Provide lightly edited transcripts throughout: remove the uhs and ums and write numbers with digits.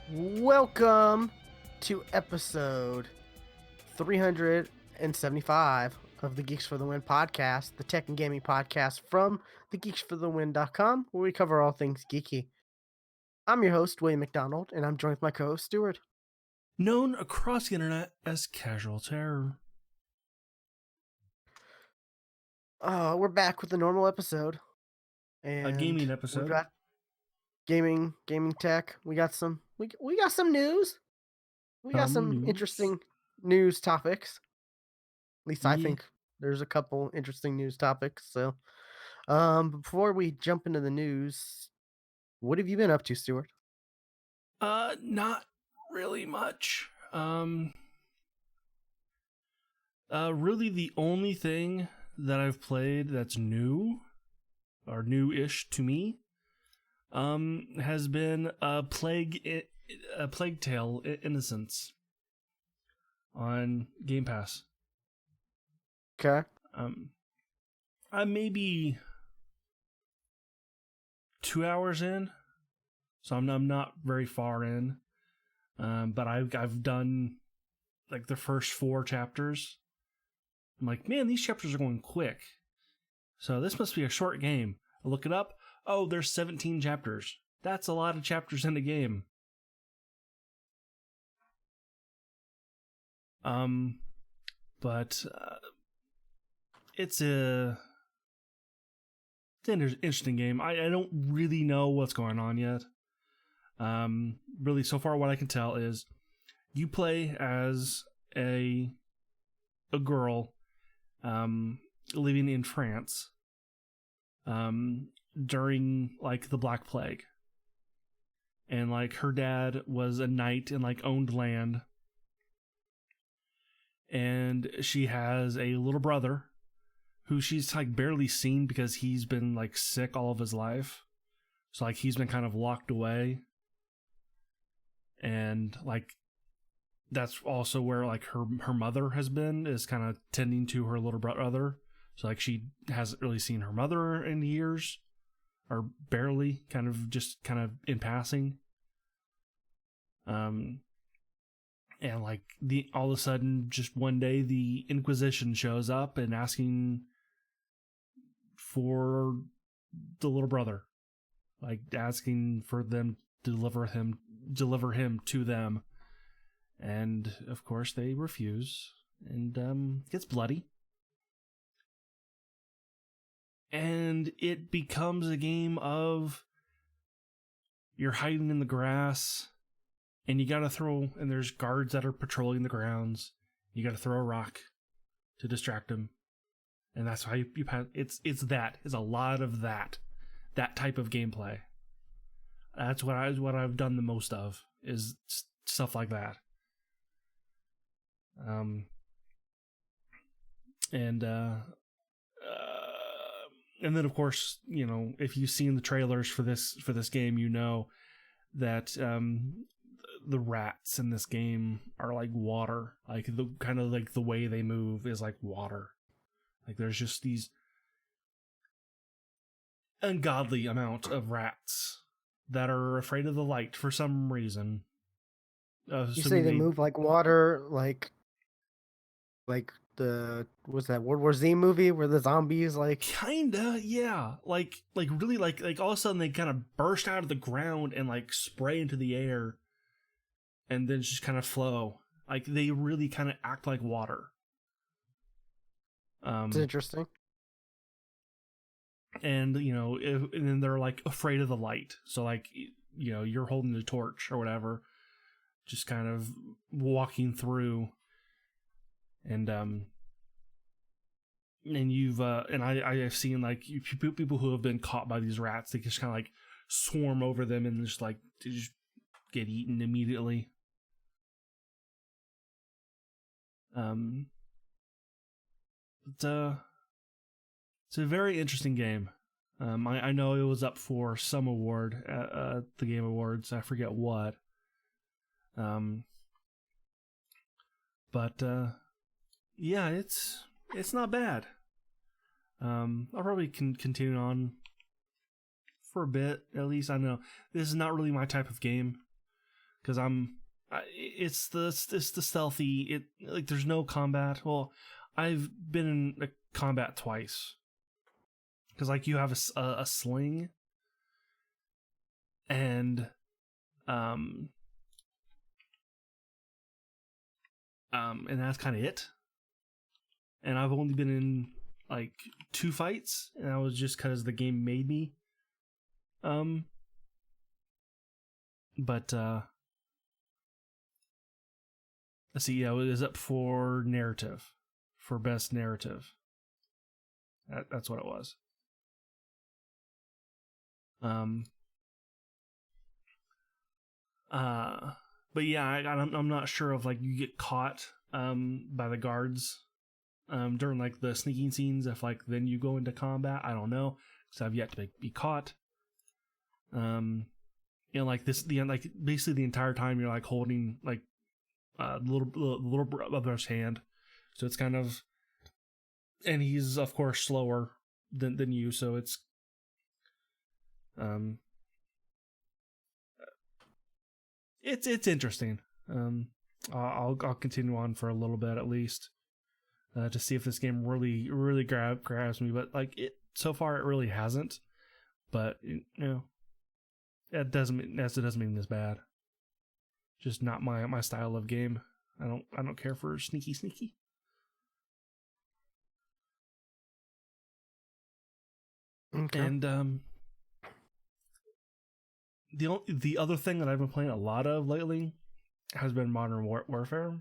Welcome to episode 375 of the Geeks for the Win podcast, the tech and gaming podcast from thegeeksforthewin.com, where we cover all things geeky. I'm your host, William McDonald, and I'm joined with my co-host, Stuart. Known across the internet as Casual Terror. We're back with a normal episode. And a gaming episode. We've got gaming tech. We got some news. We got some interesting news topics. At least I think there's a couple interesting news topics. So, before we jump into the news, what have you been up to, Stuart? Not really much. Really the only thing that I've played that's new or new-ish to me has been Plague Tale: Innocence on Game Pass. Okay. I'm maybe 2 hours in, so I'm not very far in. But I've done like the first 4 chapters. I'm like, man, these chapters are going quick. So this must be a short game. I look it up. Oh, there's 17 chapters. That's a lot of chapters in a game. But it's an interesting game. I don't really know what's going on yet. Really, so far what I can tell is you play as a girl living in France during like the Black Plague, and like her dad was a knight and like owned land, and she has a little brother who she's like barely seen because he's been like sick all of his life, so like he's been kind of locked away. And like that's also where like her mother has been, is kind of tending to her little brother. So like she hasn't really seen her mother in years, or barely, kind of in passing. And like all of a sudden, just one day, the Inquisition shows up and asking for the little brother. like asking for them to deliver him to them, and of course they refuse, and it gets bloody, and it becomes a game of you're hiding in the grass, and you gotta throw, and there's guards that are patrolling the grounds. You gotta throw a rock to distract them, and that's how you pass. It's a lot of that type of gameplay. That's what I've done the most of, is stuff like that. And then of course, if you've seen the trailers for this game, you know that the rats in this game are like water. Like the kind of like the way they move is like water. Like there's just these ungodly amount of rats that are afraid of the light for some reason. You say they move like water, like the what's that World War Z movie where the zombies like kinda, yeah, like really like all of a sudden they kind of burst out of the ground and like spray into the air, and then just kind of flow. Like they really kind of act like water. It's interesting. And and then they're like afraid of the light, so like you're holding the torch or whatever, just kind of walking through, and you've and I have seen like people who have been caught by these rats. They just kind of like swarm over them and just like they just get eaten immediately. It's a very interesting game. I know it was up for some award at the Game Awards. I forget what. But yeah, it's not bad. I'll probably continue on for a bit at least. I know this is not really my type of game, because it's the stealthy. Like there's no combat. Well, I've been in a combat twice, because like you have a sling, and and that's kind of it. And I've only been in like 2 fights, and that was just because the game made me. But let's see. Yeah, it was up for narrative, for best narrative. That's what it was. But yeah, I'm not sure if like you get caught by the guards during like the sneaking scenes, if like then you go into combat. I don't know, because I've yet to be caught. Like basically the entire time you're like holding like little brother's hand, so it's kind of, and he's of course slower than you, so it's it's interesting. I'll continue on for a little bit at least, to see if this game really grabs me. But like it so far, it really hasn't. But it doesn't mean it's bad. Just not my style of game. I don't care for sneaky. Okay. And the other thing that I've been playing a lot of lately has been Modern Warfare,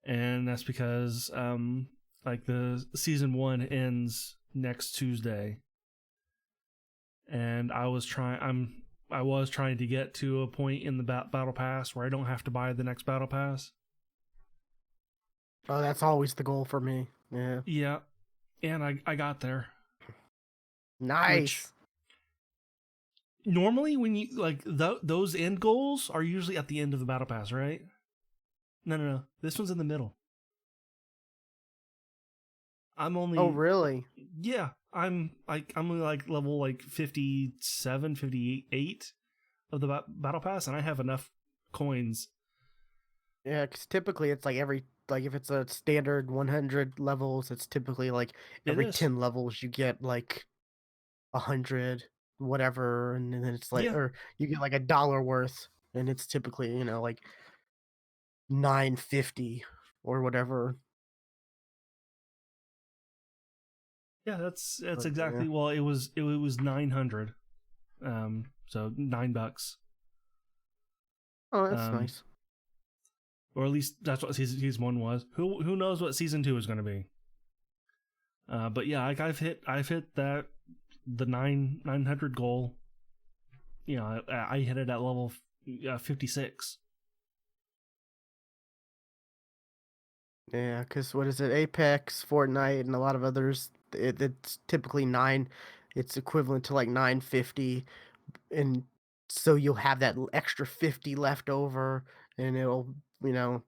and that's because like the season 1 ends next Tuesday, and I was trying to get to a point in the battle pass where I don't have to buy the next battle pass. Oh, that's always the goal for me. Yeah. Yeah, and I got there. Nice. Normally, when you like those end goals are usually at the end of the battle pass, right? No. This one's in the middle. I'm only. Oh, really? Yeah, I'm only like level like 57, 58 of the battle pass, and I have enough coins. Yeah, because typically it's like if it's a standard 100 levels, it's typically like every 10 levels you get like 100. whatever, and then it's like, Yeah, or you get like $1 worth, and it's typically like 9.50 or whatever. yeah, that's But yeah, exactly. Well, it was 900, so $9, oh, that's um, nice. or at least that's what season one was. Who knows what season two is going to be? But yeah, like I've hit that the 900 goal. I hit it at level 56. Yeah, because what is it? Apex, Fortnite, and a lot of others. It's typically nine. It's equivalent to like 9.50, and so you'll have that extra 50 left over, and it'll you know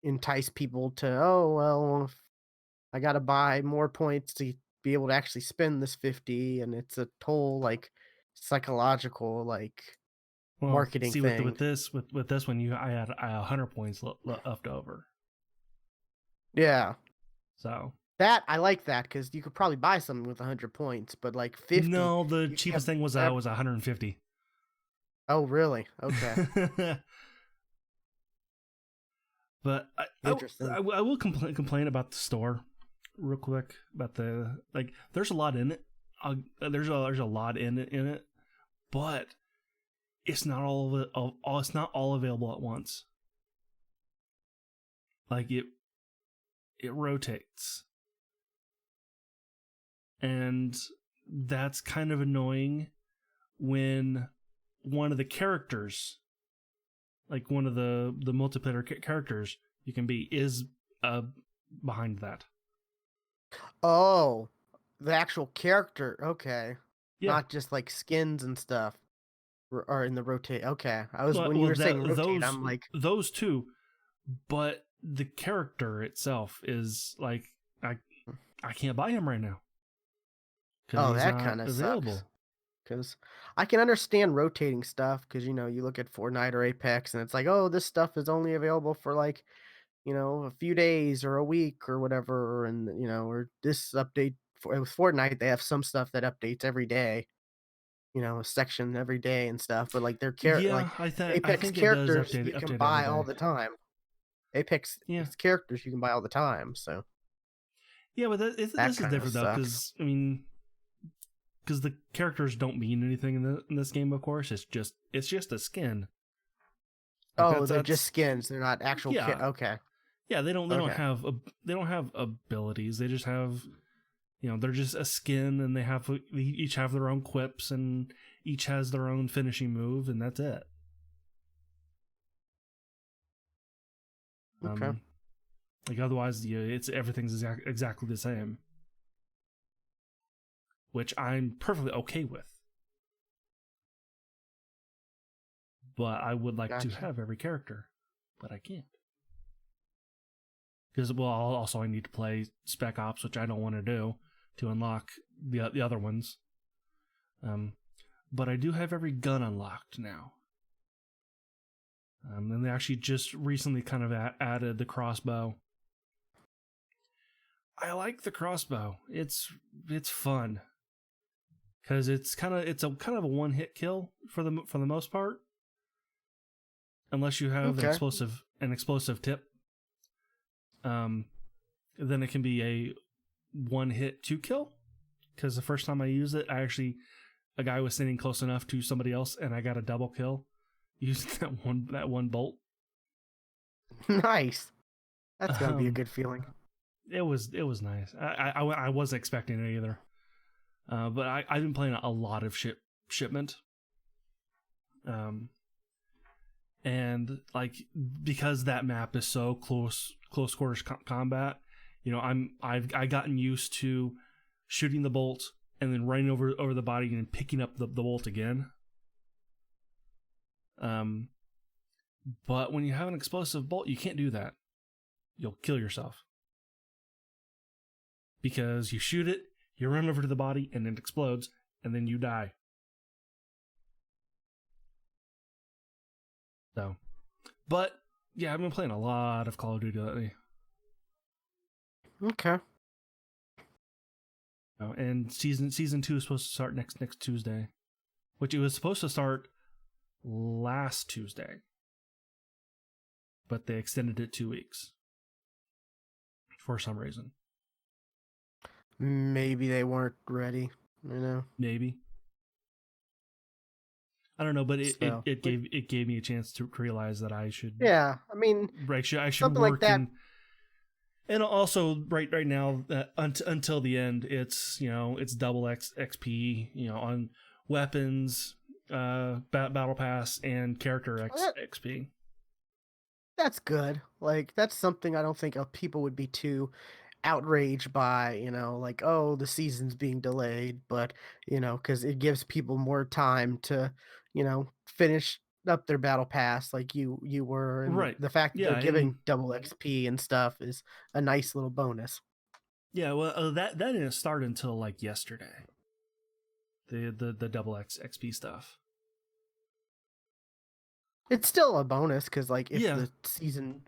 entice people to, oh well, I gotta buy more points to be able to actually spend this 50, and it's a whole like psychological like Well, marketing see with thing. with this one, I had 100 points left over. Yeah. So That I like that because you could probably buy something with 100 points, but like 50, no, the you cheapest can't. thing was 150. Oh, really? Okay, But interesting. I will complain about the store real quick about the like. There's a lot in it. There's a lot in it, but it's not all of it. It's not all available at once. Like it rotates, and that's kind of annoying when one of the characters, like one of the multiplayer characters you can be, is uh behind that. Oh, the actual character. Okay, Yeah. not just like skins and stuff are in the rotate. Okay, I was when you Well, were that saying rotate, I'm like, those two, but the character itself is like I can't buy him right now because oh, he's that not kind of sucks. available. Because I can understand rotating stuff because you look at Fortnite or Apex and it's like, oh, this stuff is only available for like a few days or a week or whatever, and or this update for with Fortnite, they have some stuff that updates every day, a section every day and stuff, but like Yeah, like I Apex think it does characters you can update every buy all day. the time. Apex Yeah, characters you can buy all the time, so yeah, but that this is kind of different though sucks. because the characters don't mean anything in this game. Of course, it's just a skin. Like Oh, that's they're just that's skins. They're not actual yeah, okay. yeah. Okay. They don't have abilities. They just have they're just a skin, and they each have their own quips, and each has their own finishing move, and that's it. Okay. Um, like otherwise, it's everything's exactly the same, which I'm perfectly okay with. But I would like to Gotcha. have every character, but I can't because also I need to play Spec Ops, which I don't want to do to unlock the other ones. Um, but I do have every gun unlocked now. And they actually just recently kind of added the crossbow. I like the crossbow. It's fun because it's a kind of a one hit kill for the most part, unless you have Okay. an explosive tip. Um, then it can be a one hit two kill. Because the first time I used it, a guy was sitting close enough to somebody else, and I got a double kill using that one bolt. Nice. That's gotta be a Um, good feeling. it was nice. I wasn't expecting it either. But I've been playing a lot of shipment. Um, and like because that map is so close quarters combat, I've gotten used to shooting the bolt and then running over the body and picking up the bolt again. Um, but when you have an explosive bolt, you can't do that. You'll kill yourself because you shoot it, you run over to the body, and it explodes, and then you die. So, but yeah, I've been playing a lot of Call of Duty lately. Okay. And season two is supposed to start next Tuesday. which it was supposed to start last Tuesday, but they extended it 2 weeks for some reason. Maybe they weren't ready, you know. Maybe. I don't know, but So it gave me a chance to realize that I should yeah, I mean, I should something like work that. and also right now until the end, it's it's double XP on weapons, battle pass, and character XP. That's good. Like that's something I don't think people would be too outraged by, like, oh, the season's being delayed, but because it gives people more time to, finish up their battle pass like you were, and Right. the fact that Yeah, they're and giving double XP and stuff is a nice little bonus. yeah, well, that didn't start until like yesterday. The double XP stuff. It's still a bonus because, like, if Yeah, the season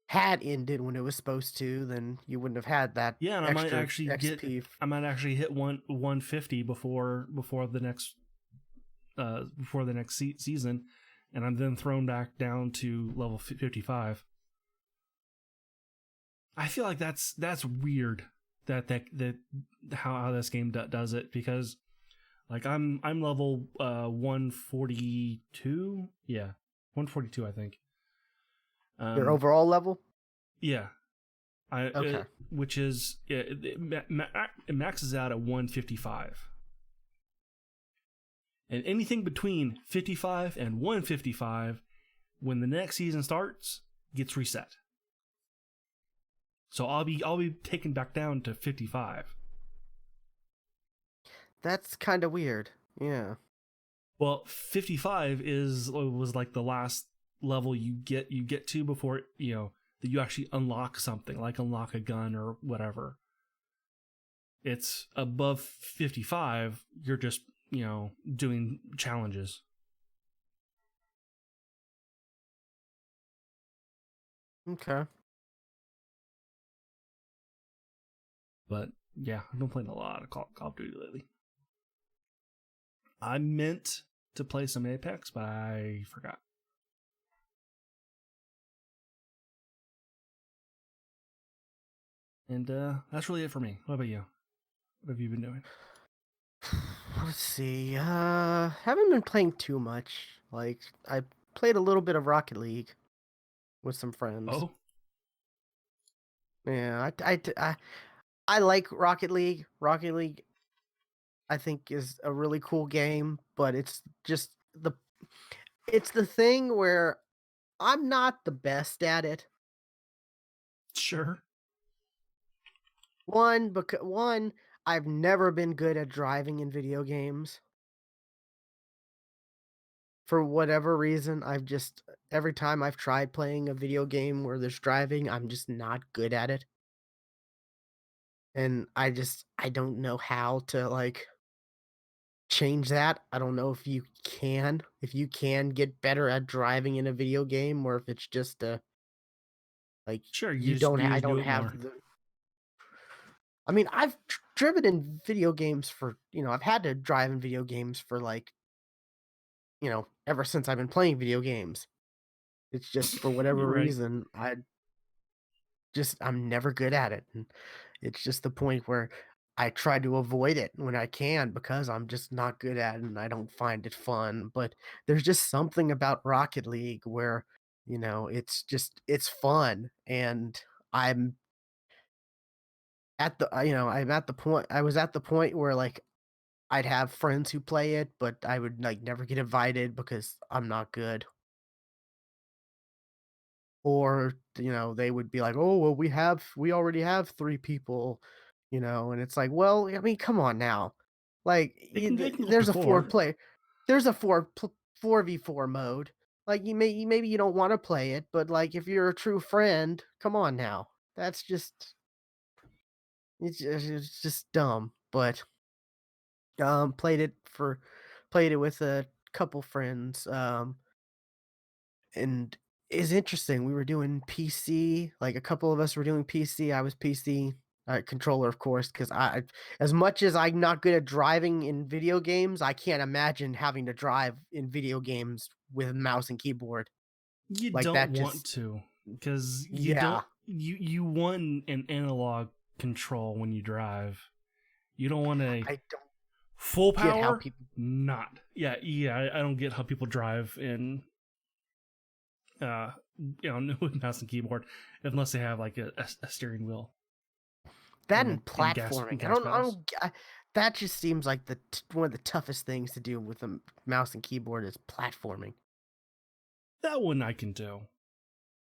had ended when it was supposed to, then you wouldn't have had that yeah, and extra XP. I might actually hit 150 before the next season, and I'm then thrown back down to level 55. I feel like that's weird that how this game does it, because like I'm level 142, yeah, 142 I think. Your Um, overall level. yeah, Okay. which is it maxes out at 155, and anything between 55 and 155 when the next season starts gets reset. So I'll be taken back down to 55. That's kind of weird. Yeah. Well, 55 was like the last level you get to before that you actually unlock something, like unlock a gun or whatever. It's above 55, you're just doing challenges. Okay. But yeah, I've been playing a lot of Call of Duty lately. I meant to play some Apex, but I forgot. And that's really it for me. What about you? What have you been doing? Let's see. Haven't been playing too much. Like I played a little bit of Rocket League with some friends. Oh, Yeah, I like Rocket League. Rocket League, I think, is a really cool game, but it's just it's the thing where I'm not the best at it. sure. One, I've never been good at driving in video games. For whatever reason, I've just every time I've tried playing a video game where there's driving, I'm just not good at it. And I don't know how to, like, change that. I don't know if you can get better at driving in a video game, or if it's just, like, Sure, I you just do don't it more. have the I mean, I've driven in video games for, I've had to drive in video games for, like, ever since I've been playing video games. It's just for whatever You're right. reason, I'm never good at it, and it's just the point where I try to avoid it when I can because I'm just not good at it and I don't find it fun, but there's just something about Rocket League where, it's fun, and I'm I was at the point where, like, I'd have friends who play it, but I would, like, never get invited because I'm not good. Or, they would be like, "Oh, well, we already have 3 people," and it's like, "Well, I mean, come on now." Like, They can go up to four. there's a 4v4 mode. Like, maybe you don't wanna play it, but, like, if you're a true friend, come on now. That's just it's just dumb, but, played it with a couple friends, and it's interesting. We were doing PC, like, a couple of us were doing PC, I was PC. controller, of course, because as much as I'm not good at driving in video games, I can't imagine having to drive in video games with mouse and keyboard. You Like, don't that want just to, because you yeah, don't you want an analog control when you drive. You don't want a I don't full get how power. people Not yeah. I don't get how people drive in uh with mouse and keyboard unless they have like a steering wheel that and and and platforming. gas I pedals. don't that just seems like one of the toughest things to do with a mouse and keyboard is platforming. That one I can do,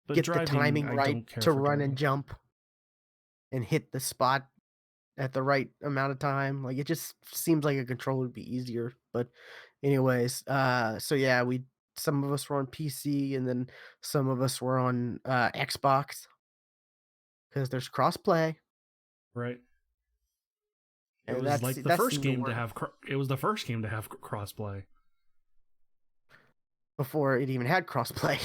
but Get the driving timing I right don't care to for run and driving. jump and hit the spot at the right amount of time. Like, it just seems like a controller would be easier. But anyways, so yeah, we some of us were on PC and then some of us were on Xbox because there's crossplay, Right. It and was like the that first seemed to game to work have. It was the first game to have crossplay. before it even had crossplay,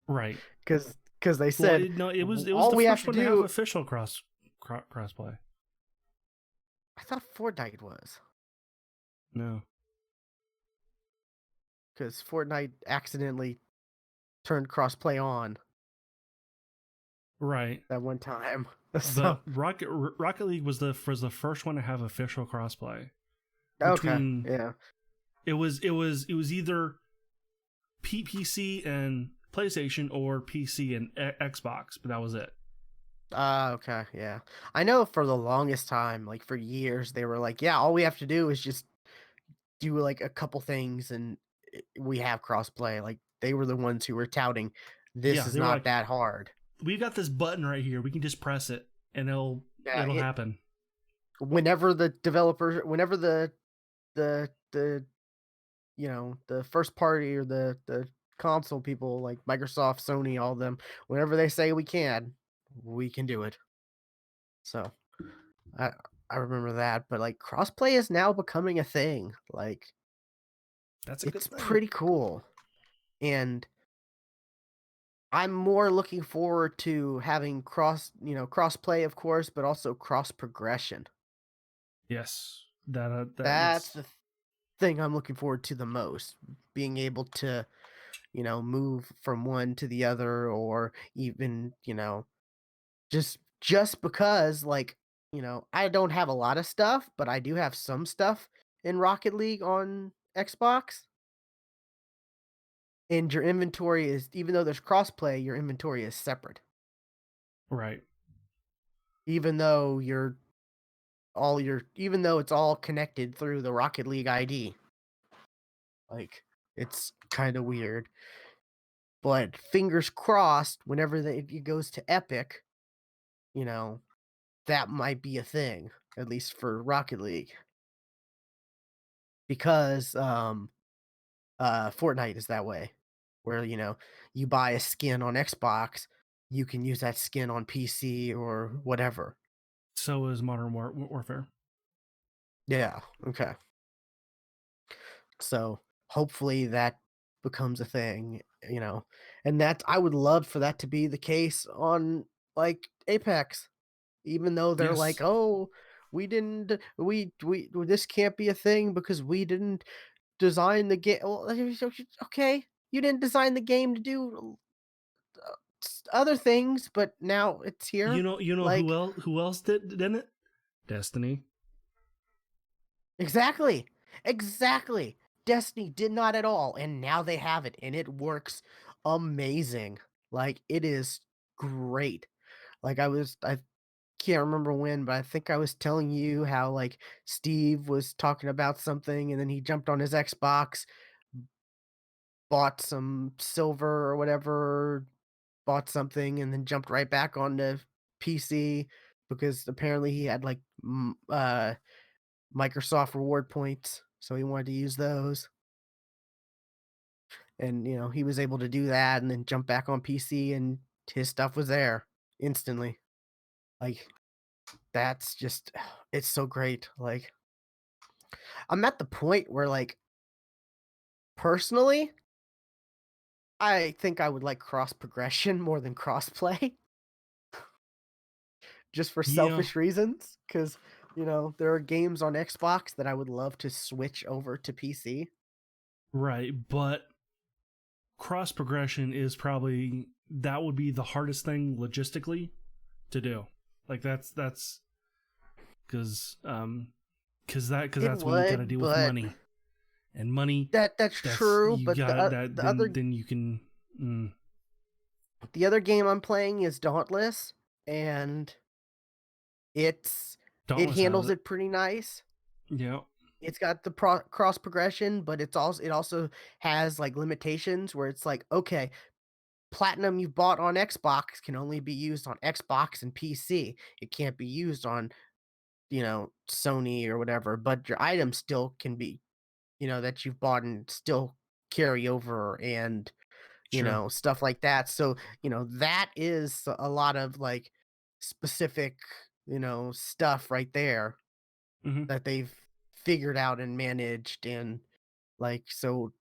Right. because they Well, said no, it was all the we have first to one to have do. official crossplay. I thought Fortnite was No. because Fortnite accidentally turned crossplay on Right. that one time. So But Rocket League was the first one to have official crossplay okay, between. yeah. It was either PC and PlayStation or PC and Xbox, but that was it. Okay, yeah. I know for the longest time, like for years, they were like, "Yeah, all we have to do is just do like a couple things, and we have crossplay." Like they were the ones who were touting, "This Yeah, is they were not like, that hard." we've got this button right here. We can just press it and Yeah, it'll happen. whenever the developers, whenever the the first party or the console people like Microsoft, Sony, all of them, whenever they say we can do it. So I I remember that, but like crossplay is now becoming a thing. Like That's a good it's thing. pretty cool. And I'm more looking forward to having crossplay of course, but also cross progression. Yes. That That's yes. the thing I'm looking forward to the most. Being able to, move from one to the other or even, just because like, I don't have a lot of stuff, but I do have some stuff in Rocket League on Xbox. And your inventory is even though there's crossplay, your inventory is separate. Right. Even though even though it's all connected through the Rocket League ID. Like it's kind of weird. But fingers crossed whenever it goes to Epic, you know, that might be a thing, at least for Rocket League. Because Fortnite is that way. Where, you buy a skin on Xbox, you can use that skin on PC or whatever. So is Modern Warfare. Yeah, okay. So, hopefully that becomes a thing, and I would love for that to be the case on, like, Apex, even though they're like, Yes. "Oh, we this can't be a thing because we didn't design the game." Well, okay, you didn't design the game to do, other things, but now it's here. You know Like who else didn't it? Destiny. exactly, exactly. Destiny did not at all, and now they have it, and it works amazing. Like, it is great. Like, I can't remember when, but I think I was telling you how, like, Steve was talking about something, and then he jumped on his Xbox, bought some silver or whatever, bought something and then jumped right back onto PC because apparently he had like Microsoft reward points, so he wanted to use those. And he was able to do that and then jump back on PC and his stuff was there instantly. Like that's just it's so great. Like I'm at the point where like personally, I think I would like cross progression more than cross play just for Yeah, selfish reasons, because there are games on Xbox that I would love to switch over to PC. right. But cross progression is probably that would be the hardest thing logistically to do. Like that's because It that's when you got to would, deal with but money and money. that's That's true. you But got that. the other Then you can. the other game I'm playing is Dauntless, and it's it Dauntless has handles it. it pretty nice. Yeah, It's got the cross progression, but it also has like limitations where it's like, okay, platinum you bought on Xbox can only be used on Xbox and PC. It can't be used on, Sony or whatever, but your items still can be, that you've bought and still carry over and, sure. stuff like that. So, that is a lot of like specific, stuff right there Hmm. that they've figured out and managed. And like, so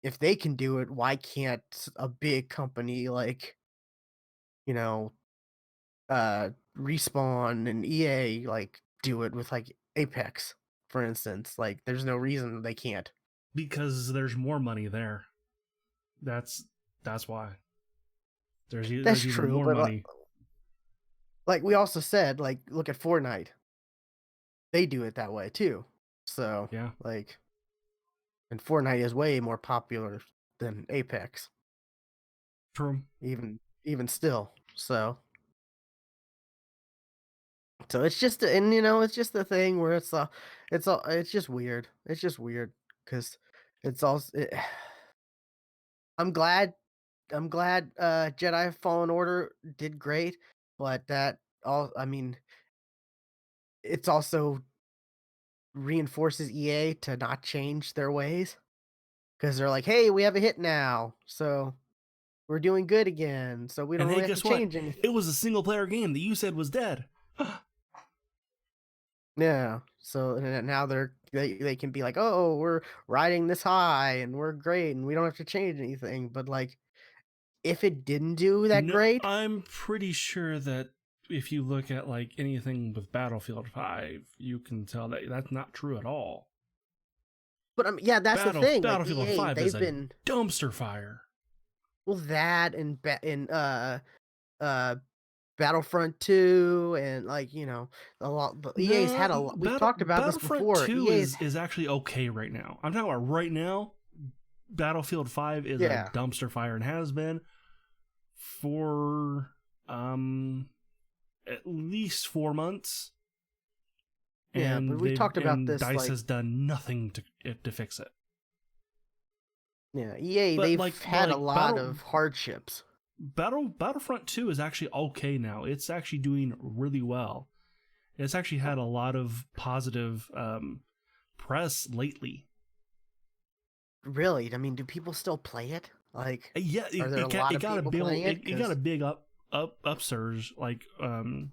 if they can do it, why can't a big company like, you know, Respawn and EA like do it with like Apex, for instance? Like, there's no reason they can't. Because there's more money there. That's that's why That's there's even true, more but money. like we also said, like look at Fortnite. They do it that way too. So, Yeah, like, and Fortnite is way more popular than Apex, true. even still. So it's just and it's just the thing where it's just weird. It's just weird because it's also I'm glad I'm glad Jedi Fallen Order did great, but that all I mean, it's also reinforces EA to not change their ways because they're like, "Hey, we have a hit now. So we're doing good again. So we And don't hey, really have to guess what? change anything." It was a single player game that you said was dead. Yeah. So and then now they can be like, "Oh, we're riding this high and we're great and we don't have to change anything." But like if it didn't do that No, great, I'm pretty sure that if you look at like anything with Battlefield 5, you can tell that that's not true at all. but yeah, that's the thing. Like Battlefield EA, 5 is they've a been dumpster fire. well that and uh Battlefront 2 and like, a lot but EA's No, had a lot. We've talked about this Battlefront before. 2 EA's is actually okay right now. I'm talking about right now. Battlefield 5 is a yeah. dumpster fire and has been for at least 4 months, Yeah, but and we've talked about this Dice like has done nothing to fix it. yeah, EA But they've but had a lot of hardships. Battlefront 2 is actually okay now. It's actually doing really well. It's actually had a lot of positive press lately. Really? I mean, do people still play it? Like, Yeah, are there a lot it of got a people big playing it? it got a Because big upsurge around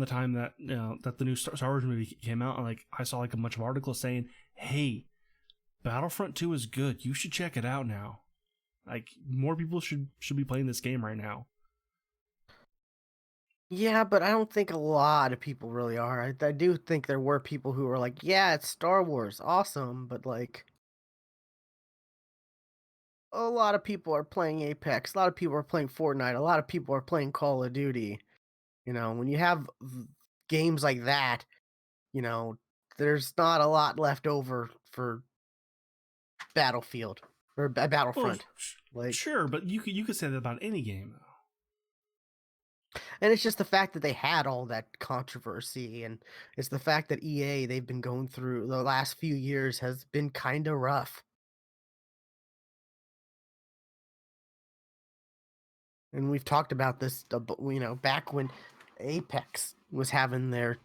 the time that that the new Star Wars movie came out, and like I saw like a bunch of articles saying, "Hey, Battlefront 2 is good. You should check it out now." Like more people should be playing this game right now. yeah, but I don't think a lot of people really are. I do think there were people who were like, "Yeah, it's Star Wars, awesome," but like a lot of people are playing Apex. A lot of people are playing Fortnite. A lot of people are playing Call of Duty. When you have games like that, you know, there's not a lot left over for Battlefield or Well, Battlefront. Like, sure, but you could say that about any game though. and it's just the fact that they had all that controversy, and it's the fact that EA they've been going through the last few years has been kind of rough. And we've talked about this, back when Apex was having their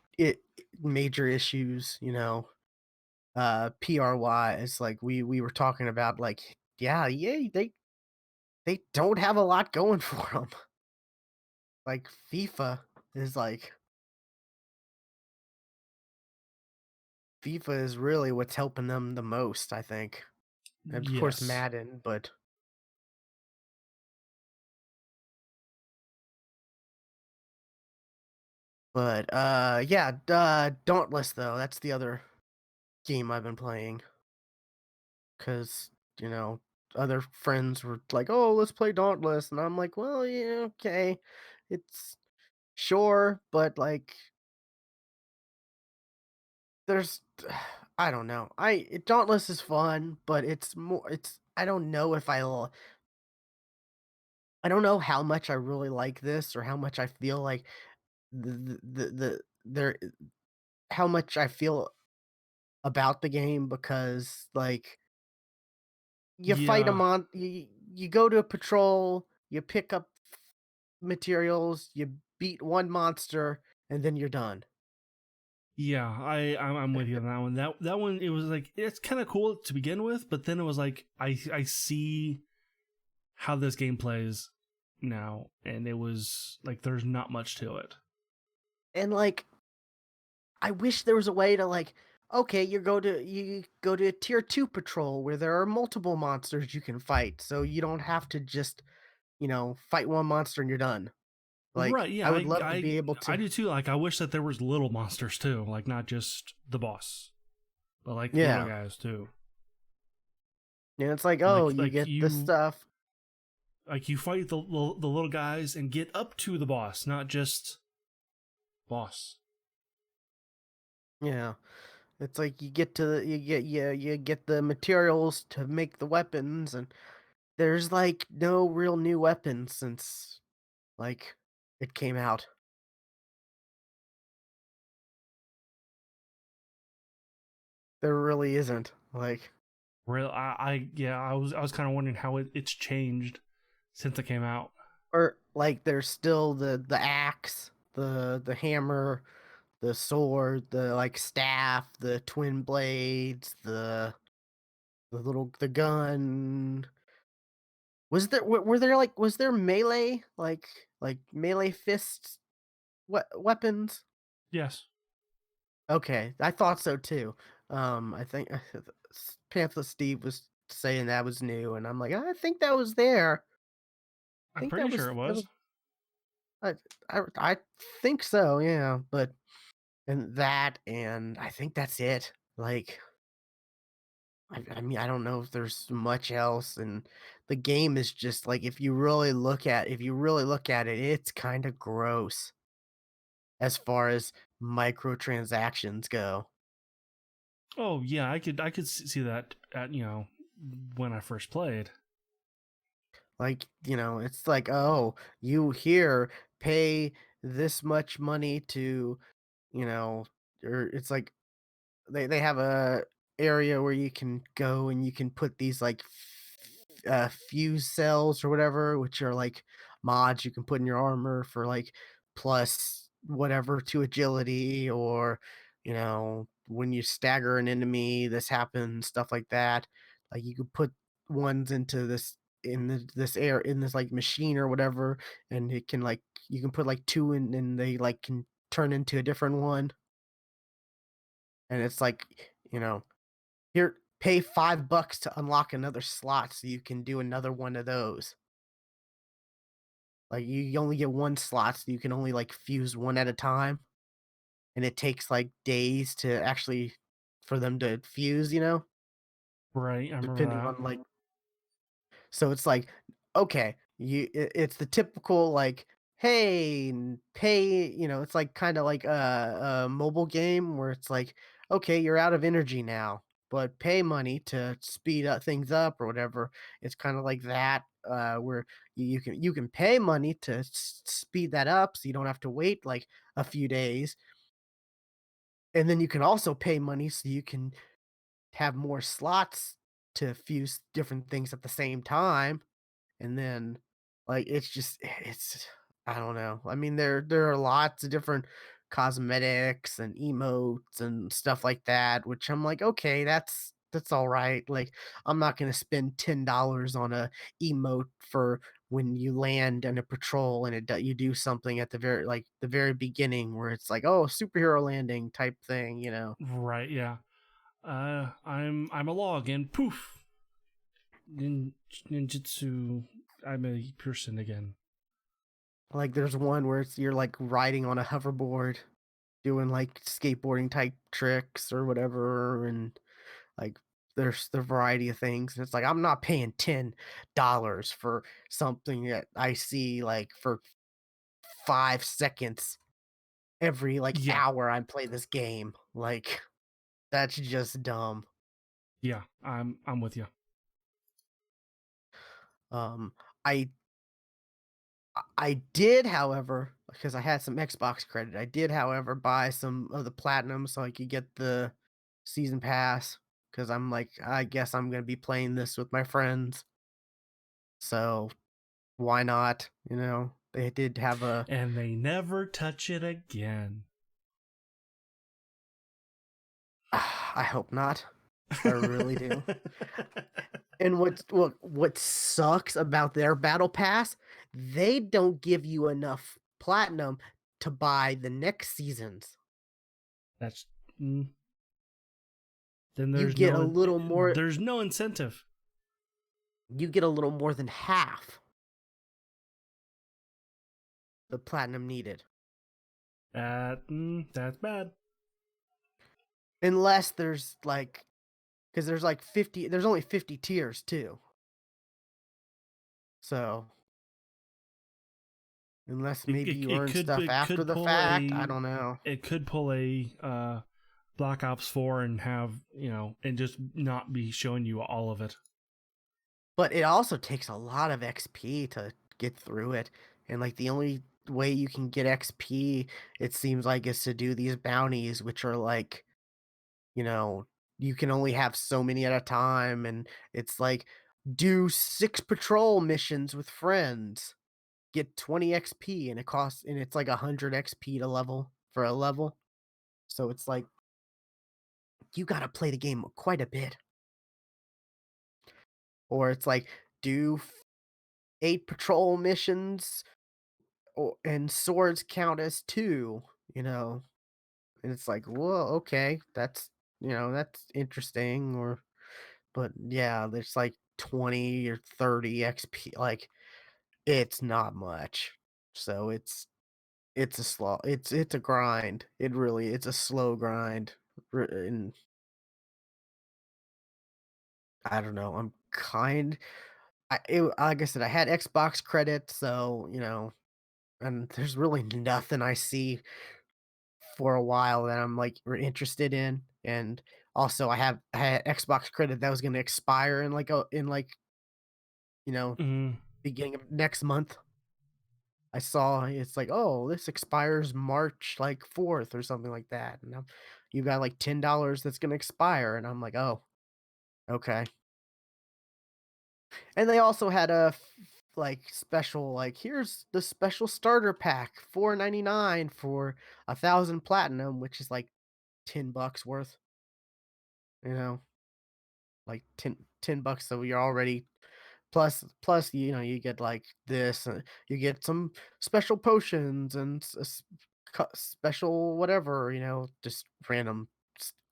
major issues, PR wise. Like we were talking about, like, yeah, they don't have a lot going for them. Like is like FIFA is really what's helping them the most, I think. And of course Yes. Madden, but But yeah, Dauntless though, that's the other game I've been playing because you know other friends were like, "Oh, let's play Dauntless," and I'm like, "Well, yeah, okay, it's sure, but like, there's, I don't know. Dauntless is fun, but it's more, it's I don't know if I don't know how much I really like this or how much I feel like the there how much I feel about the game because like you fight a Yeah, you go to a patrol, you pick up materials, you beat one monster, and then you're done. yeah, I'm with you on that one. That one, it was like it's kind of cool to begin with, but then it was like I see how this game plays now, and it was like there's not much to it. And like I wish there was a way to like, okay, you go to a tier 2 patrol where there are multiple monsters you can fight, so you don't have to just, fight one monster and you're done. Like, Right? Yeah, I would love to be able I to. do too. Like I wish that there was little monsters too, like not just the boss, but like little Yeah. guys too. And it's like, oh, you Like get this stuff. you fight the little guys and get up to the boss, not just boss. Yeah. It's like you get to the you get the materials to make the weapons and there's like no real new weapons since like it came out. There really isn't. Like Real, yeah, I was kind of wondering how it's changed since it came out. or like there's still the axe, the hammer, the sword, the like staff, the twin blades, the gun. Were there like was there melee like melee fists weapons? Yes, Okay, I thought so too. I think Panther Steve was saying that was new, and I'm like, I think that was there. I I'm think pretty sure it that was. was I I think so, yeah. But and I think that's it. Like, I mean, I don't know if there's much else, and the game is just like if you really look at it, it's kind of gross as far as microtransactions go. Oh yeah, I could see that at when I first played. Like, it's like, "Oh, you here pay this much money to," you know, or it's like they have a area where you can go and you can put these, like, fuse cells or whatever, which are, like, mods you can put in your armor for, like, plus whatever to agility or, when you stagger an enemy, this happens, stuff like that. Like, you could put ones into this air in this, like, machine or whatever, and it can, like you can put, like, 2 in and they, like, can turn into a different one, and it's like, you know here, pay $5 to unlock another slot so you can do another one of those. Like, you only get 1 slot, so you can only, like, fuse 1 at a time, and it takes, like, days to actually for them to fuse, Right, I remember depending that. on, like so it's like, okay, it's the typical like, hey, pay, it's like kind of like a mobile game where it's like, okay, you're out of energy now, but pay money to speed up things up or whatever. It's kind of like that, where you can pay money to speed that up, so you don't have to wait like a few days, and then you can also pay money so you can have more slots to fuse different things at the same time. And then, like, it's I don't know. I mean, there are lots of different cosmetics and emotes and stuff like that, which I'm like, okay, that's all right. Like, I'm not gonna spend $10 on a emote for when you land in a patrol and you do something at the very beginning where it's like, oh, superhero landing type thing. Right, yeah. I'm a log and poof, ninjutsu. I'm a person again. Like, there's one where you're, like, riding on a hoverboard, doing, like, skateboarding type tricks or whatever, and, like, there's the variety of things, and it's like, I'm not paying $10 for something that I see, like, for 5 seconds every, like, Yeah, hour I play this game. Like, that's just dumb. yeah, I'm with you. Um, I I did, however, because I had some Xbox credit, I did, however, buy some of the platinum so I could get the season pass. Because 'cause I'm like, I guess I'm gonna be playing this with my friends, so why not, you know? They did have a And they never touch it again. I hope not. I really do. And what sucks about their battle pass, they don't give you enough platinum to buy the next seasons. That's mm, then You get a little more there's no incentive. you get a little more than half the platinum needed. That's bad. Unless there's like, because there's like 50, there's only 50 tiers too. So, unless maybe you earn stuff It after could the pull fact, I don't know. a Black Ops 4 and have, and just not be showing you all of it. But it also takes a lot of XP to get through it, and, like, the only way you can get XP, it seems like, is to do these bounties, which are, like, you know, you can only have so many at a time, and it's like, do 6 patrol missions with friends, get 20 XP, and it's like 100 XP to level for a level. So it's like, you gotta play the game quite a bit. Or it's like, do 8 patrol missions, and swords count as 2, you know? And it's like, "Well, okay, that's interesting," but yeah, there's like 20 or 30 XP, like, it's not much. So it's a grind. It's a slow grind. And I don't know, like I said, I had Xbox credit, so, and there's really nothing I see for a while that I'm, like, interested in, and also I had Xbox credit that was gonna expire you know, Mm. beginning of next month. I saw it's like, "Oh, this expires March, like, 4th," or something like that, and you got, like, $10 that's gonna expire, and I'm like, "Oh, okay." And they also had like, special, like, "Here's the special starter pack, 4.99 for 1,000 platinum," which is, like, $10 worth, you know? Like $10, so you're already plus, you get, like, this, you get some special potions and special whatever, just random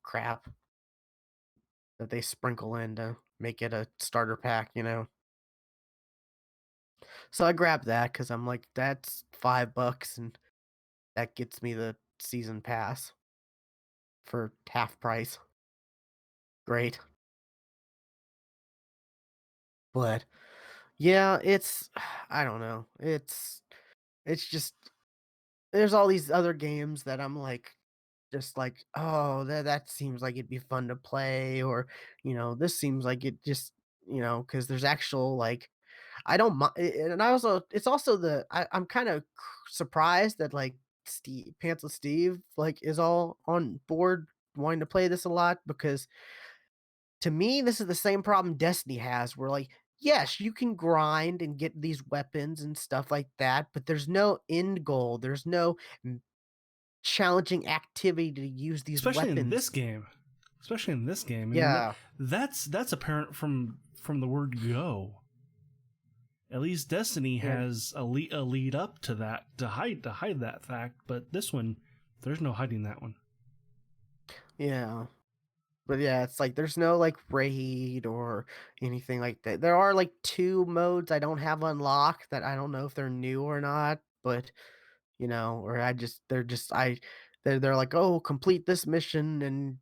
crap that they sprinkle in to make it a starter pack. So I grabbed that because 'cause I'm like, "That's $5, and that gets me the season pass for half price. Great." But, yeah, I don't know. It's just there's all these other games that I'm like, just like, "Oh, that seems like it'd be fun to play," or, "This seems like it just," because there's actual, like, I don't mi and I also it's also I'm kinda surprised that, like, Pants with Steve, like, is all on board wanting to play this a lot, because to me, this is the same problem Destiny has, where, like, yes, you can grind and get these weapons and stuff like that, but there's no end goal. There's no challenging activity to use these Especially in this weapons. game. Especially in this game. And Yeah, that's apparent from the word go. At least Destiny and has a lead up to that to hide that fact, but this one there's no hiding that one. yeah. But yeah, it's like there's no like raid or anything like that. There are like 2 modes I don't have unlocked that I don't know if they're new or not. but or they're like, oh, complete this mission and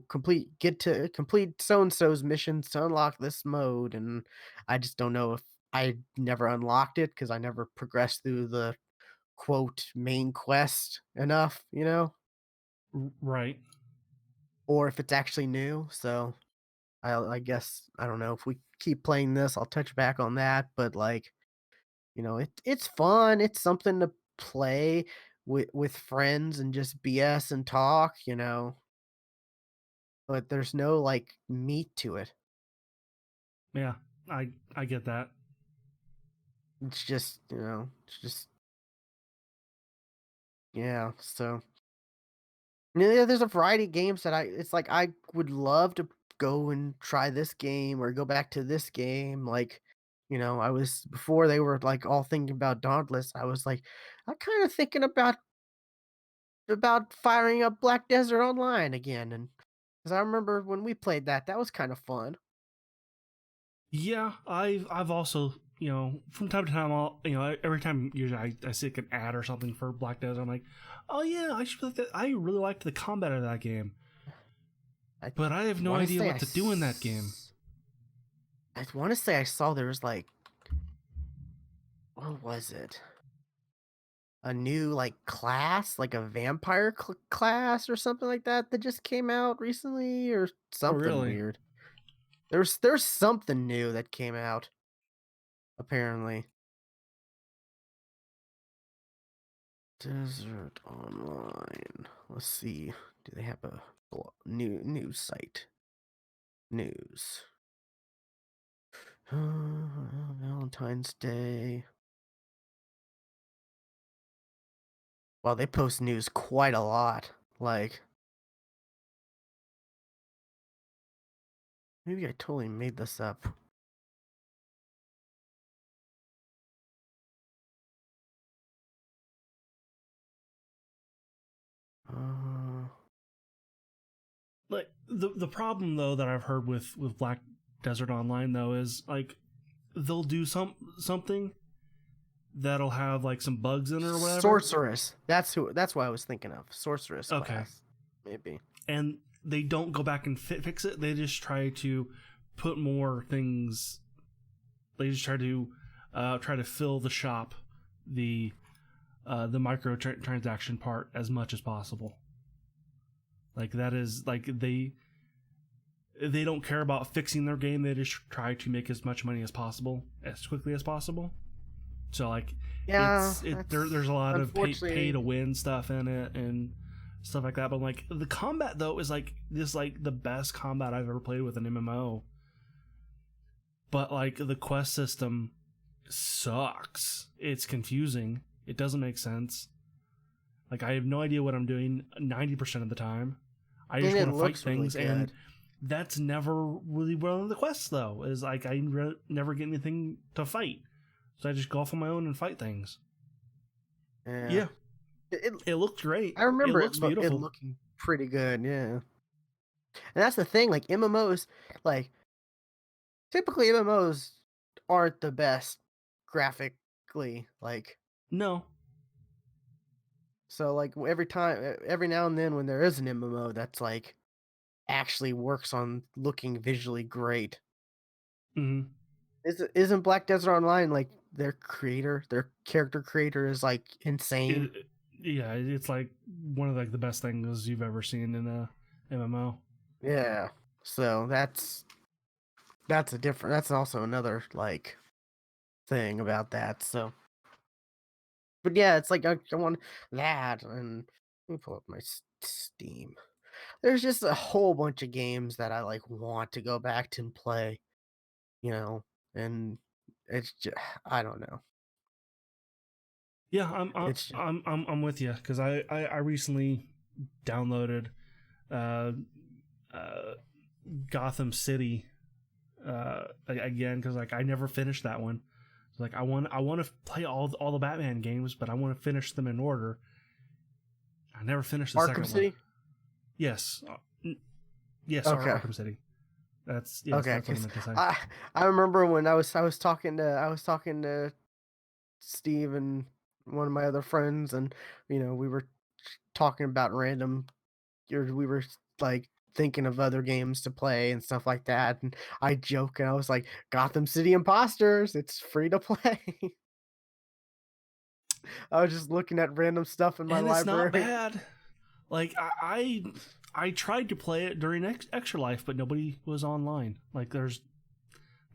complete so and so's missions to unlock this mode, and I just don't know if I never unlocked it because I never progressed through the quote main quest enough, Right. or if it's actually new. So I guess I don't know if we keep playing this, I'll touch back on that, but like it's fun. It's something to play with friends and just BS and talk, but there's no like meat to it. Yeah, I get that. It's just yeah, so yeah, there's a variety of games that it's like I would love to go and try this game or go back to this game. Like, I was before they were like all thinking about Dauntless, I was like, I'm kind of thinking about firing up Black Desert Online again. And because I remember when we played that, that was kind of fun. Yeah, I've also from time to time every time usually I see like an ad or something for Black Desert, I'm like, oh yeah, I should like that. I really liked the combat of that game, I but I have no want to idea say what to do in that game. I want to say I saw there was like, what was it? A new like class, like a vampire class or something like that just came out recently or Oh something really? weird. There's something new that came out apparently. Desert Online. Let's see. Do they have a new news site? News. Valentine's Day. Well, they post news quite a lot. Like, maybe I totally made this up. Uh, Like the problem though that I've heard with Black Desert Online though is like they'll do something that'll have like some bugs in it or whatever. Sorceress. That's what I was thinking of. Sorceress Okay, class. Maybe. and they don't go back and fix it. They just try to put more things. They just try to fill the shop, the micro transaction part as much as possible. Like that is like they don't care about fixing their game. They just try to make as much money as possible as quickly as possible. So like Yeah, there's a lot of pay unfortunately to win stuff in it and stuff like that. But like the combat though is like this like the best combat I've ever played with an MMO. But like the quest system sucks. It's confusing. It doesn't make sense. Like I have no idea what I'm doing 90% of the time. I and just it want to fight looks really things, and good. that's never really one of the quests though. Is like I never get anything to fight, so I just go off on my own and fight things. Yeah. Yeah, It, it looks great. I It remember looks it beautiful. looking pretty good, yeah. And that's the thing, like MMOs, like typically MMOs aren't the best graphically, like No, so like every now and then when there is an MMO that's like actually works on looking visually great. mm-hmm. Isn't Black Desert Online like their character creator is like insane? it, yeah, it's like one of like the best things you've ever seen in a MMO. Yeah. So that's also another like thing about that. So but yeah, it's like I want that and let me pull up my Steam. There's just a whole bunch of games that I like want to go back to and play, you know, and it's just I don't know. Yeah, It's just I'm with you because I recently downloaded uh, uh, Gotham City again because like I never finished that one. So, like I want to play all the Batman games, but I want to finish them in order. I never finished the Arkham second one. City. Yes, yes, Okay. Arkham City. That's Okay, that's what I because meant to say. I remember when I was talking to Steve and one of my other friends, and we were talking about random, or we were like thinking of other games to play and stuff like that. And I joke and I was like, Gotham City Imposters, it's free to play. I was just looking at random stuff in my And it's not library. bad. Like I tried to play it during Extra Life, but nobody was online. Like there's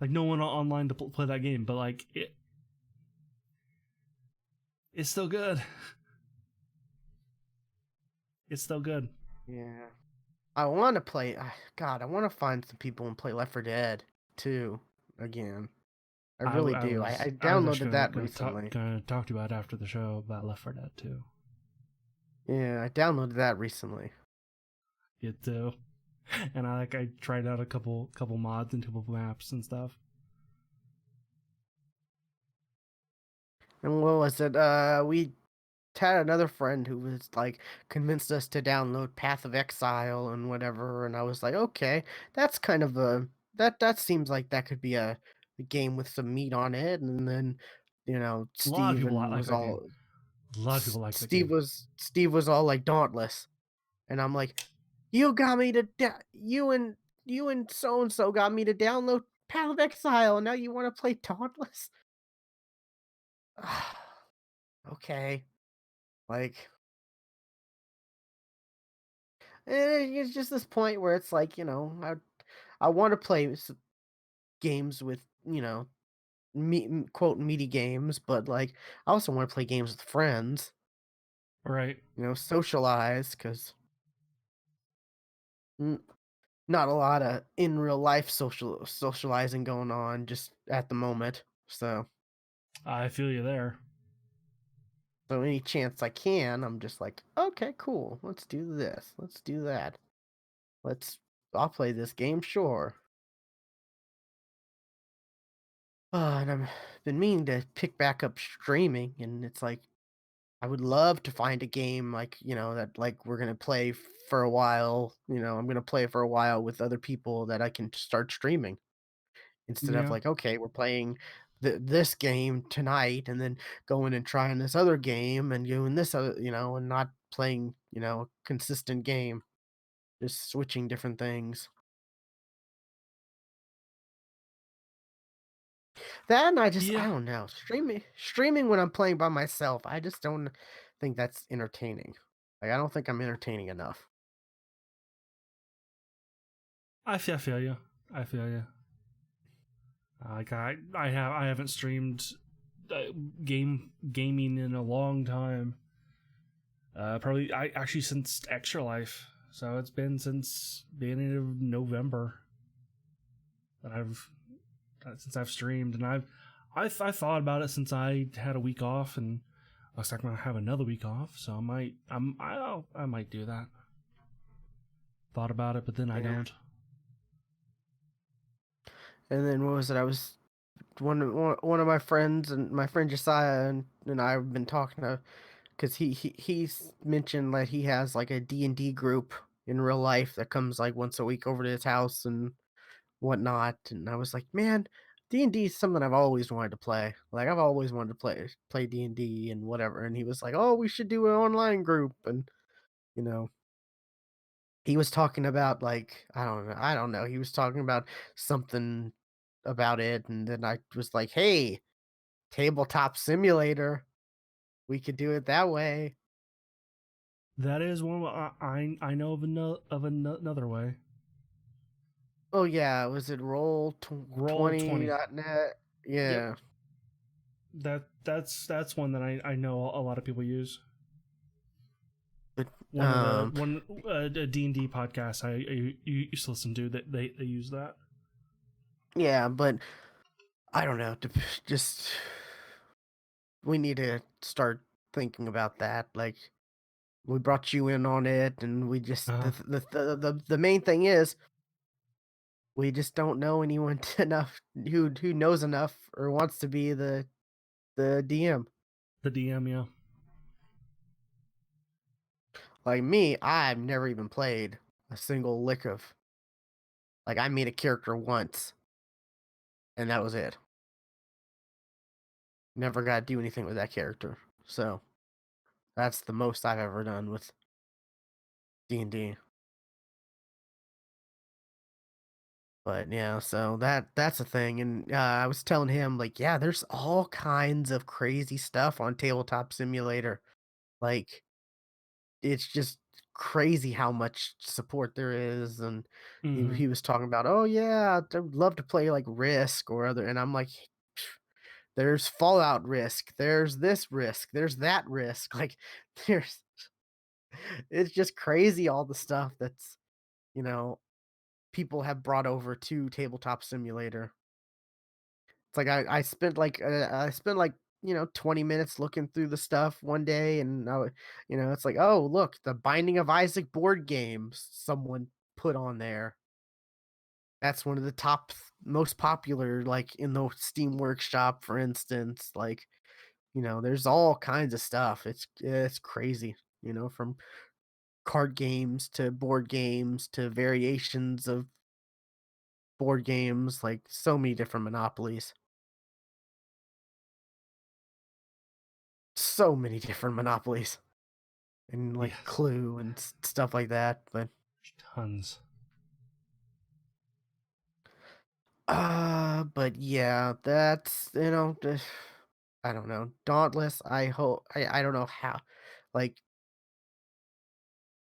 like no one online to play that game. But like it's still good. It's still good. Yeah. I want to play. God, I want to find some people and play Left 4 Dead 2 again. I really do. I I was actually downloaded that recently. gonna talk to you about after the show about Left 4 Dead 2. Yeah, I downloaded that recently. It too. And I tried out a couple mods and couple maps and stuff. And what was it? We had another friend who was like convinced us to download Path of Exile and whatever, and I was like, okay, that's kind of a that seems like that could be a game with some meat on it. And then, A lot of people Steven like was that game. all A lot of people like that game. Steve was all like Dauntless, and I'm like, you got me to you and so and so got me to download Path of Exile, and now you want to play Dauntless? Okay, like, it's just this point where it's like, I want to play games with, quote meaty games, but like I also want to play games with friends, Right. socialize, because not a lot of in real life socializing going on just at the moment. I feel you there. So any chance I can, I'm just like, okay, cool. Let's do this. Let's do that. Let's I'll play this game, sure. And I've been meaning to pick back up streaming, and it's like I would love to find a game like, that like we're gonna play for a while. I'm gonna play for a while with other people that I can start streaming, instead of Yeah. like, okay, we're playing this game tonight, and then going and trying this other game and doing this other, and not playing, a consistent game, just switching different things. Then I Yeah. don't know, streaming when I'm playing by myself, I just don't think that's entertaining. Like, I don't think I'm entertaining enough. I feel you. I feel you. Like I haven't streamed gaming in a long time. Probably I actually since Extra Life. So it's been since beginning of November that I've streamed, and I thought about it since I had a week off, and I was talking about have another week off, so I might do that. Thought about it, but then I Yeah. don't. And then what was it? I was one of my friends, and my friend Josiah, and I have been talking to, because he's mentioned that he has like a D&D group in real life that comes like once a week over to his house and whatnot. And I was like, man, D&D is something I've always wanted to play. Like, I've always wanted to play D&D and whatever. And he was like, oh, we should do an online group. And you know he was talking about, like, I don't know, he was talking about something about it, and then I was like, hey, tabletop simulator, we could do it that way. That is one I know of another way. Oh yeah, was it roll Roll 20 20. net? Yep. Yeah. That's one that I know a lot of people use. But One of the um one D&D podcast I used to listen to that they use that. yeah, but I don't know, just we need to start thinking about that. Like, we brought you in on it, and we just Uh-huh. the main thing is we just don't know anyone enough who knows enough or wants to be the DM. The DM, yeah. Like me, I've never even played a single lick of, like, I made a character once, and that was it. Never got to do anything with that character. So that's the most I've ever done with D&D. But yeah, so that's a thing, and I was telling him like, yeah, there's all kinds of crazy stuff on Tabletop Simulator. Like, it's just crazy how much support there is, and Mm-hmm. he was talking about, oh yeah, I'd love to play like Risk or other, and I'm like, there's Fallout Risk, there's this Risk, there's that Risk, like there's it's just crazy all the stuff that's you know people have brought over to Tabletop Simulator. It's like I spent like 20 minutes looking through the stuff one day, and it's like, oh look, the Binding of Isaac board game someone put on there. That's one of the top most popular, like in the Steam Workshop, for instance. Like there's all kinds of stuff. It's crazy. From card games to board games to variations of board games, like so many different monopolies. So many different monopolies and like Yes, Clue and stuff like that. But tons. but yeah, that's I don't know. Dauntless, I don't know how. Like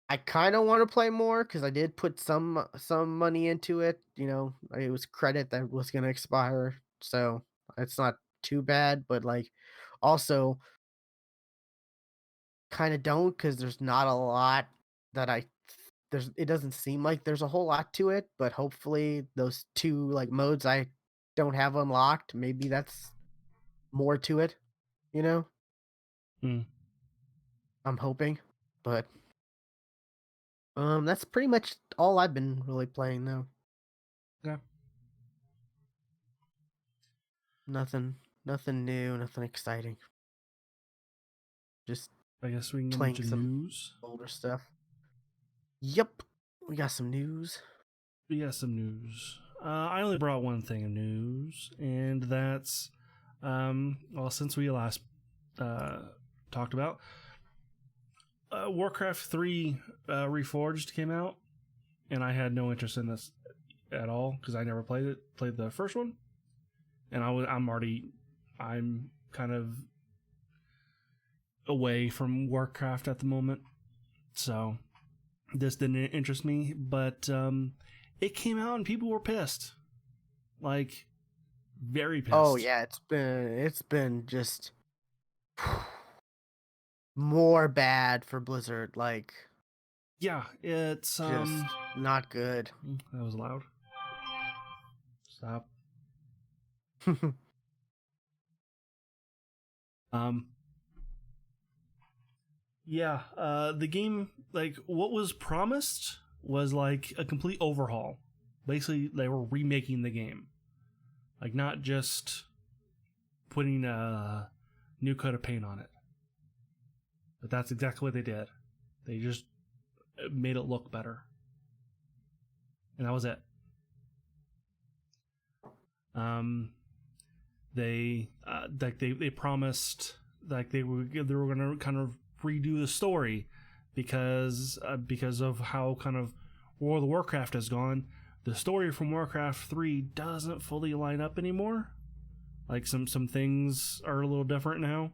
I kind of want to play more cuz I did put some money into it, it was credit that was going to expire. So, it's not too bad, but like also kinda don't, cause there's not a lot that it doesn't seem like there's a whole lot to it, but hopefully those 2, like, modes I don't have unlocked, maybe that's more to it, you know? Mm. I'm hoping, but, that's pretty much all I've been really playing, though. Yeah, Nothing new, nothing exciting. Just I guess we can get playing into some news. older stuff. Yep, we got some news. We got some news. I only brought one thing of news, and that's well, since we last uh, talked about Warcraft 3 Reforged came out, and I had no interest in this at all because I never played it. Played the first one, and I'm kind of away from Warcraft at the moment, so this didn't interest me. But it came out and people were pissed, like very Oh, pissed. yeah, it's been just more bad for Blizzard, like, Yeah, it's just not good. that was loud. Stop. Um, yeah, the game, like what was promised was like a complete overhaul. Basically, they were remaking the game, like not just putting a new coat of paint on it. But that's exactly what they did. They just made it look better, and that was it. Um, they promised like they were going to kind of redo the story because of how kind of World of Warcraft has gone. The story from Warcraft 3 doesn't fully line up anymore. Like some things are a little different now.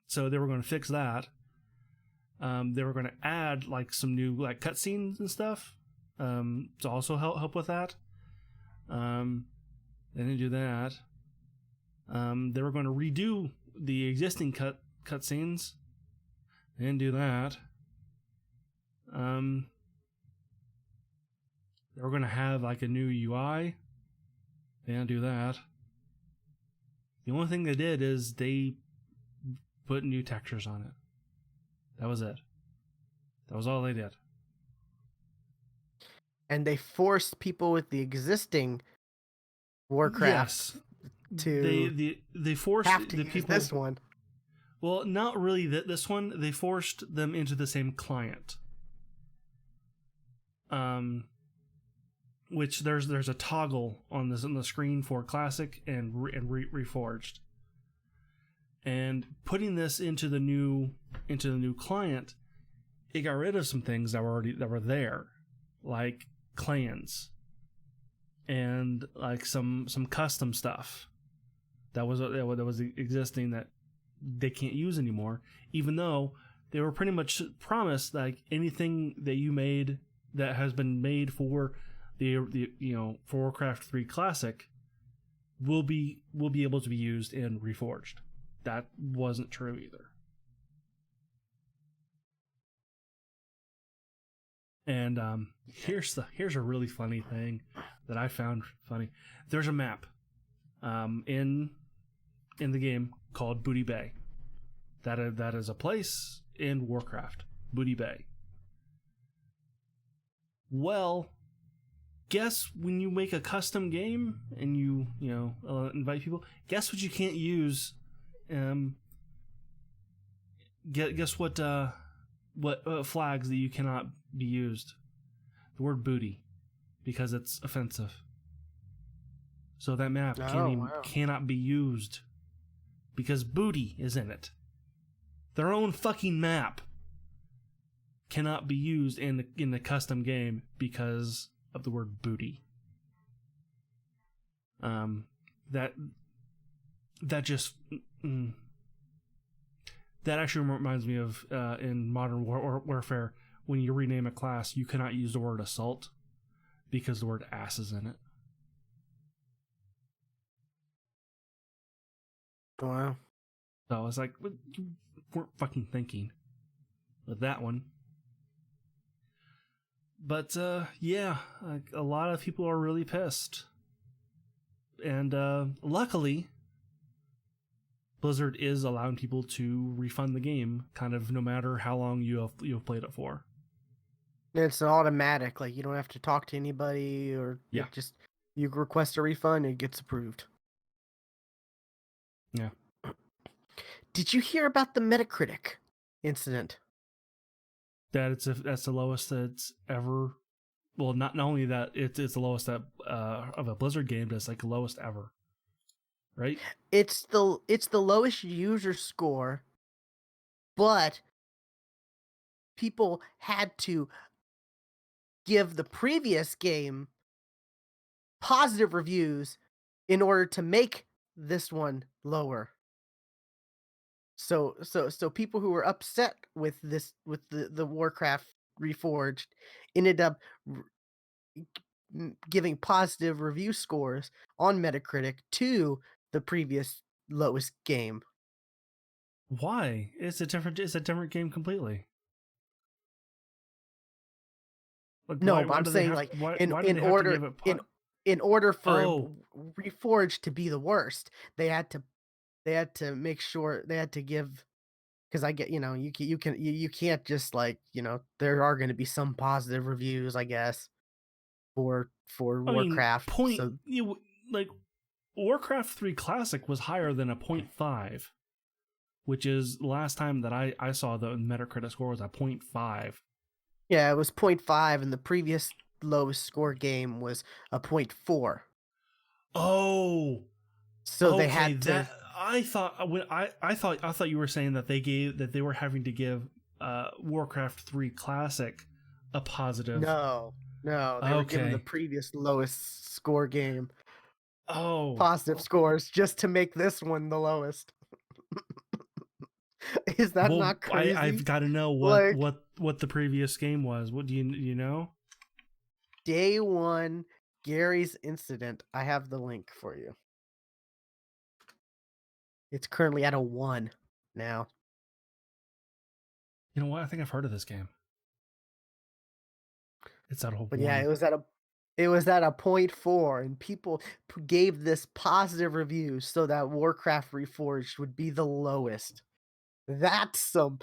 So they were going to fix that. They were going to add like some new like cutscenes and stuff to also help with that. They didn't do that. They were going to redo the existing cutscenes. They didn't do that. They were going to have like a new UI. They didn't do that. The only thing they did is they put new textures on it. That was it. That was all they did. And they forced people with the existing Warcraft Yes, to they forced have to the use people. this one. Well, not really. This one they forced them into the same client. Which there's a toggle on the screen for classic and reforged. And putting this into the new client, it got rid of some things that were there, like clans and like some custom stuff that was existing that they can't use anymore, even though they were pretty much promised like anything that you made that has been made for the for Warcraft 3 Classic will be able to be used in Reforged. That wasn't true either. And here's a really funny thing that I found funny. There's a map in the game called Booty Bay. That is a place in Warcraft, Booty Bay. Well, guess when you make a custom game and you invite people, guess what you can't use? Guess what flags that you cannot be used? The word booty, because it's offensive. So that map cannot be used because booty is in it. Their own fucking map cannot be used in the custom game because of the word booty. That just that actually reminds me of in Modern Warfare, when you rename a class, you cannot use the word assault because the word ass is in it. Wow. So I was like, you weren't fucking thinking with that one. But yeah, like, a lot of people are really pissed. And luckily, Blizzard is allowing people to refund the game, kind of no matter how long you have played it for. It's automatic. Like, you don't have to talk to anybody, or Yeah. you request a refund, it gets approved. Yeah. Did you hear about the Metacritic incident? That's the lowest that's ever. Well, not only that, it's the lowest that of a Blizzard game, but it's like the lowest ever. Right? It's the lowest user score, but people had to give the previous game positive reviews in order to make this one lower. So people who were upset with the Warcraft Reforged ended up giving positive review scores on Metacritic to the previous lowest game. Why? It's a different game completely. Like, No, why, but why I'm do they saying, have, like, why, in why do they have to give it in order for Oh. Reforged to be the worst, they had to make sure they had to give, because I get, you can't just, like, there are going to be some positive reviews, I guess, for I mean, Warcraft. So like, Warcraft 3 Classic was higher than a 0.5, which is the last time that I saw the Metacritic score was a 0.5. yeah, it was 0.5, and the previous lowest score game was a 0.4. Oh, So okay. they had to. That I thought you were saying that they were having to give Warcraft 3 Classic a positive. No, they were giving the previous lowest score game positive scores just to make this one the lowest. Is that not crazy? I've got to know what the previous game was. What do you know? Day one, Gary's Incident. I have the link for you. It's currently at a 1 now. You know what? I think I've heard of this game. It's at a 1. But yeah, it was at a 0.4, and people gave this positive review so that Warcraft Reforged would be the lowest. That's some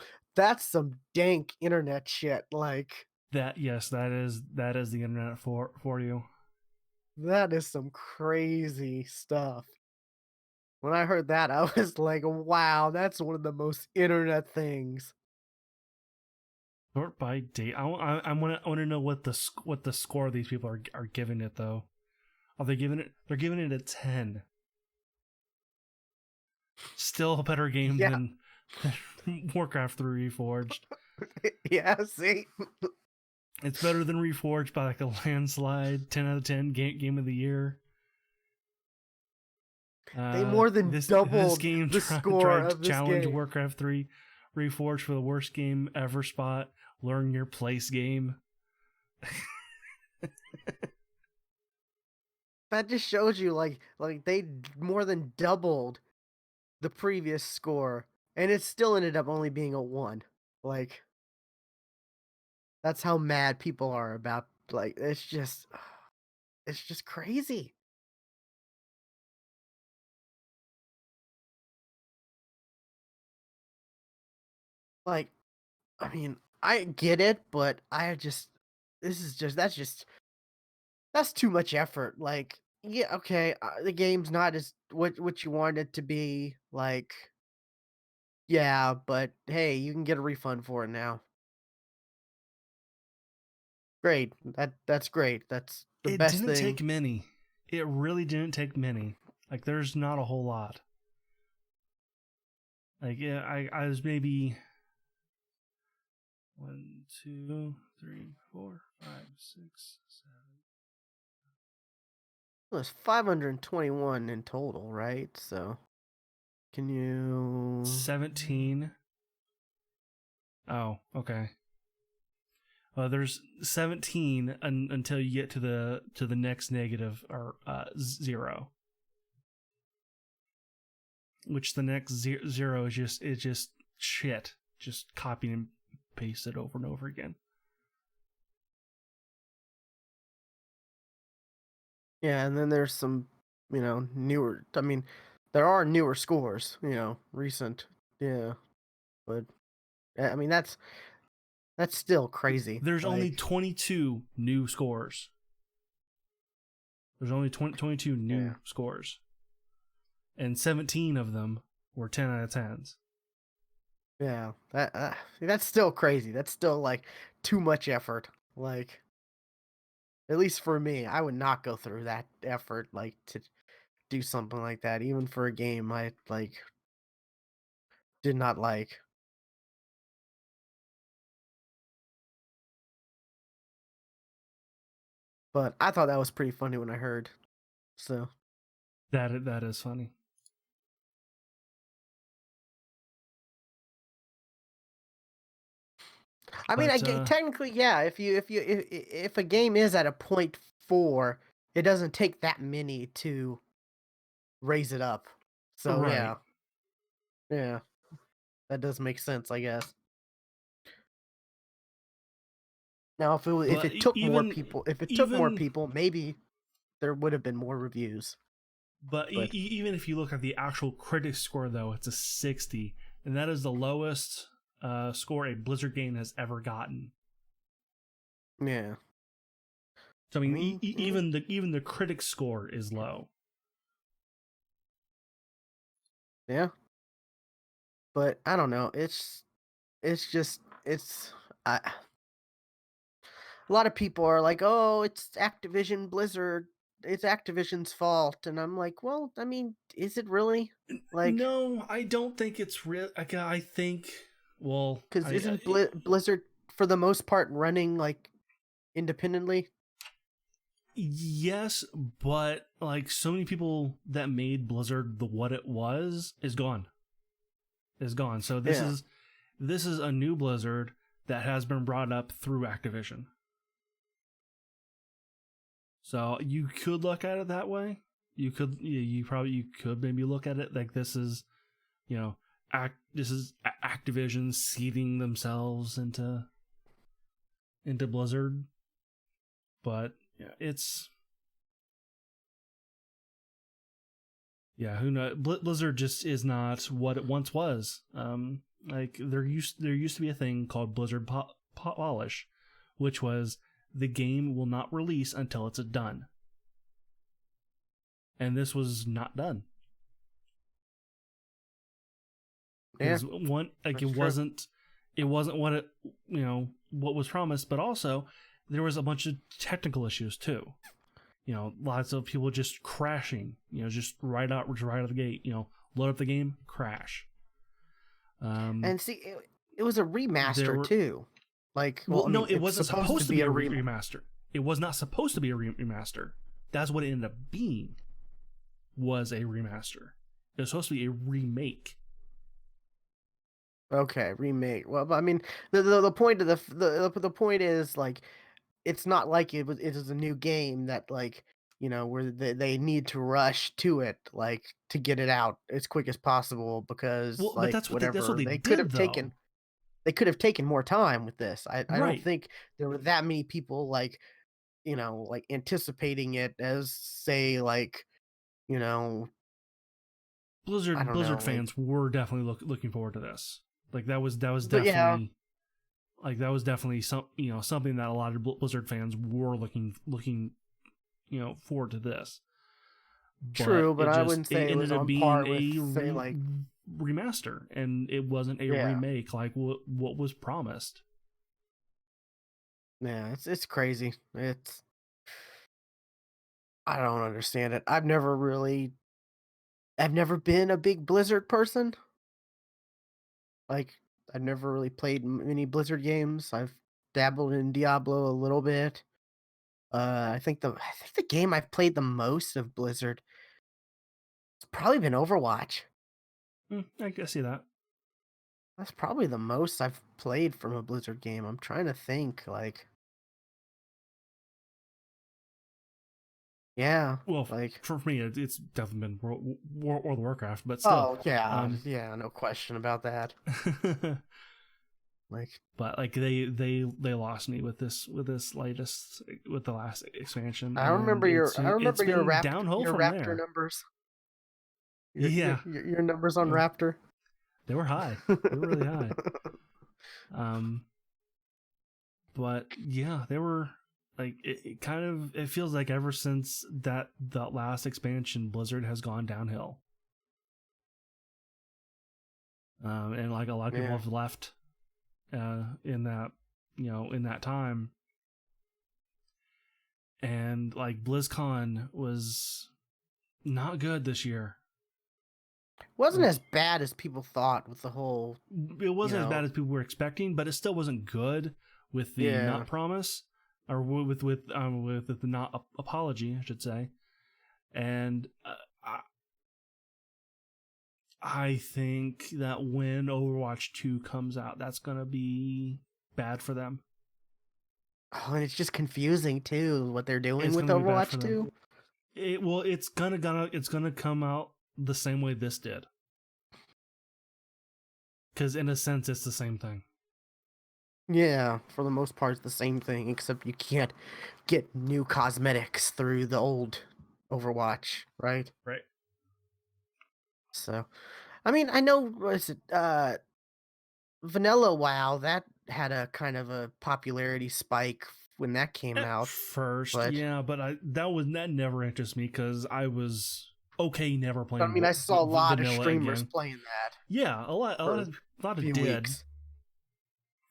dank internet shit. Like, that is the internet for you. that is some crazy stuff. When I heard that, I was like, wow, that's one of the most internet things. Sort by date. I want to know what the score these people are giving it though. Are they giving it? They're giving it a 10. Still a better game Yeah. than Warcraft 3 Reforged. Yeah, see? It's better than Reforged by like a landslide. 10 out of 10 game of the year. They more than This doubled game the score tried to of this challenge game. Warcraft 3 Reforged for the worst game ever spot. Learn your place game. That just shows you like they more than doubled the previous score, and it still ended up only being a 1. Like, that's how mad people are about, like, it's just crazy. Like, I mean, I get it, but I just this is just that's too much effort. Like, yeah, okay, the game's not as what you want it to be. Like, yeah, but hey, you can get a refund for it now. Great. That's great. That's the It best didn't thing. take many. It really didn't take many. Like, there's not a whole lot. Like, yeah, I was maybe 1, 2, 3, 4, 5, 6, 7. Well, it's 521 in total, right? So, can you 17. Oh, okay. There's 17 until you get to the next negative or 0, which the next zero is just shit, just copy and paste it over and over again. Yeah, and then there's some, newer. I mean, there are newer scores, recent. Yeah, but I mean that's still crazy. There's only Like, 22 new scores. There's only 22 yeah, new scores, and 17 of them were 10 out of 10s. yeah. That's still crazy. That's still like too much effort. Like, at least for me, I would not go through that effort like to do something like that, even for a game I like did not like. But I thought that was pretty funny when I heard. So, That is funny. I mean, But technically, yeah. If a game is at a point 4, it doesn't take that many to raise it up. So right. yeah, yeah, that does make sense, I guess. Now, if But it took more even people, even maybe there would have been more reviews. but But even if you look at the actual critic score, though, it's a 60, and that is the lowest score a Blizzard game has ever gotten. yeah, So I I mean, mean, even the critic score is low. yeah. But I don't know. It's just I, a lot of people are like, "Oh, it's Activision Blizzard. It's Activision's fault." And I'm like, "Well, I mean, is it really? Like, No, I don't think it's real. I think, well, cuz isn't Blizzard for the most part running like independently?" yes, but like so many people that made Blizzard the what it was is gone. Is gone. So Yeah. this is a new Blizzard that has been brought up through Activision. So you could look at it that way. You could maybe look at it like this is, this is Activision seeding themselves into Blizzard. But yeah, who knows? Blizzard just is not what it once was. Like there used to be a thing called Blizzard Polish, which was the game will not release until it's done, and this was not done. Yeah. Because one, like That's true. it wasn't what it what was promised, but also there was a bunch of technical issues too. lots of people just crashing, just right out of the gate, load up the game, crash. And see, it was a There remaster were too. Like, well, Well, I no, mean, it it's wasn't supposed to supposed to be be a a remaster. It was not supposed to be a remaster. That's what it ended up being. Was a remaster. It was supposed to be a remake. Okay, remake. Well, but I mean, the point of the point is like, it's not like it is a new game that like, where they need to rush to it like to get it out as quick as possible because Well, but like that's what whatever they did though. they could have taken more time with this. I don't Right. think there were that many people like, like anticipating it as say like, you know, I don't know, Blizzard like fans were definitely looking forward to this. Like that was but yeah, definitely something that a lot of Blizzard fans were looking forward to this. But true, but I wouldn't it say it was ended up on being par with a say like remaster, and it wasn't a yeah. remake like what was promised. Yeah, it's crazy. I don't understand it. I've never been a big Blizzard person. Like I've never really played many Blizzard games. I've dabbled in Diablo a little bit. I think the game I've played the most of Blizzard has probably been Overwatch. I see that. That's probably the most I've played from a Blizzard game. I'm trying to think like yeah, Well, like for me, it's definitely been World of Warcraft, but still. oh yeah, Um, yeah, no question about that. Like but like they lost me with this latest with the last expansion, and I it's remember been downhill your from Raptor there. numbers. Yeah, Your numbers on uh, Raptor. they were high. They were really high. Um, but yeah, they were like it feels like ever since that last expansion, Blizzard has gone downhill. And like a lot of people Yeah. have left in that in that time, and like BlizzCon was not good this year. Wasn't Like as bad as people thought with the whole, it you wasn't as bad know. as people were expecting, but it still wasn't good with the Yeah. not promise or with the not apology, I should say. And I think that when Overwatch 2 comes out, that's gonna be bad for them. Oh, and it's just confusing too what they're doing It's with gonna be bad for Overwatch them. 2. It's gonna come out the same way this did, because in a sense it's the same thing. Yeah, for the most part it's the same thing except you can't get new cosmetics through the old Overwatch, right? Right. So, I mean, I know was it Vanilla WoW that had a kind of a popularity spike when that came At out, first, but yeah, but that never interests me because I was okay never I playing mean, I saw a lot of vanilla streamers again. playing that Yeah, for a a lot of few did, weeks.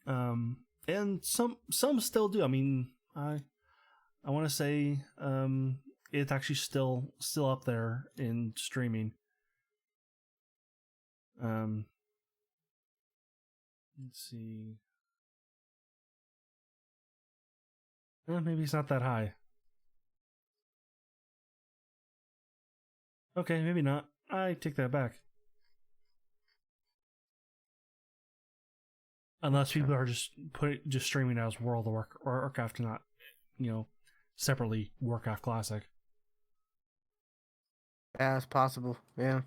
and some still do. I mean, I want to say it's actually still up there in streaming. Um, let's see. Maybe it's not that high. Okay, maybe not. I take that back. Unless Okay. people are just streaming as World of Warcraft and not, separately Warcraft Classic. Yeah, it's possible. Yeah.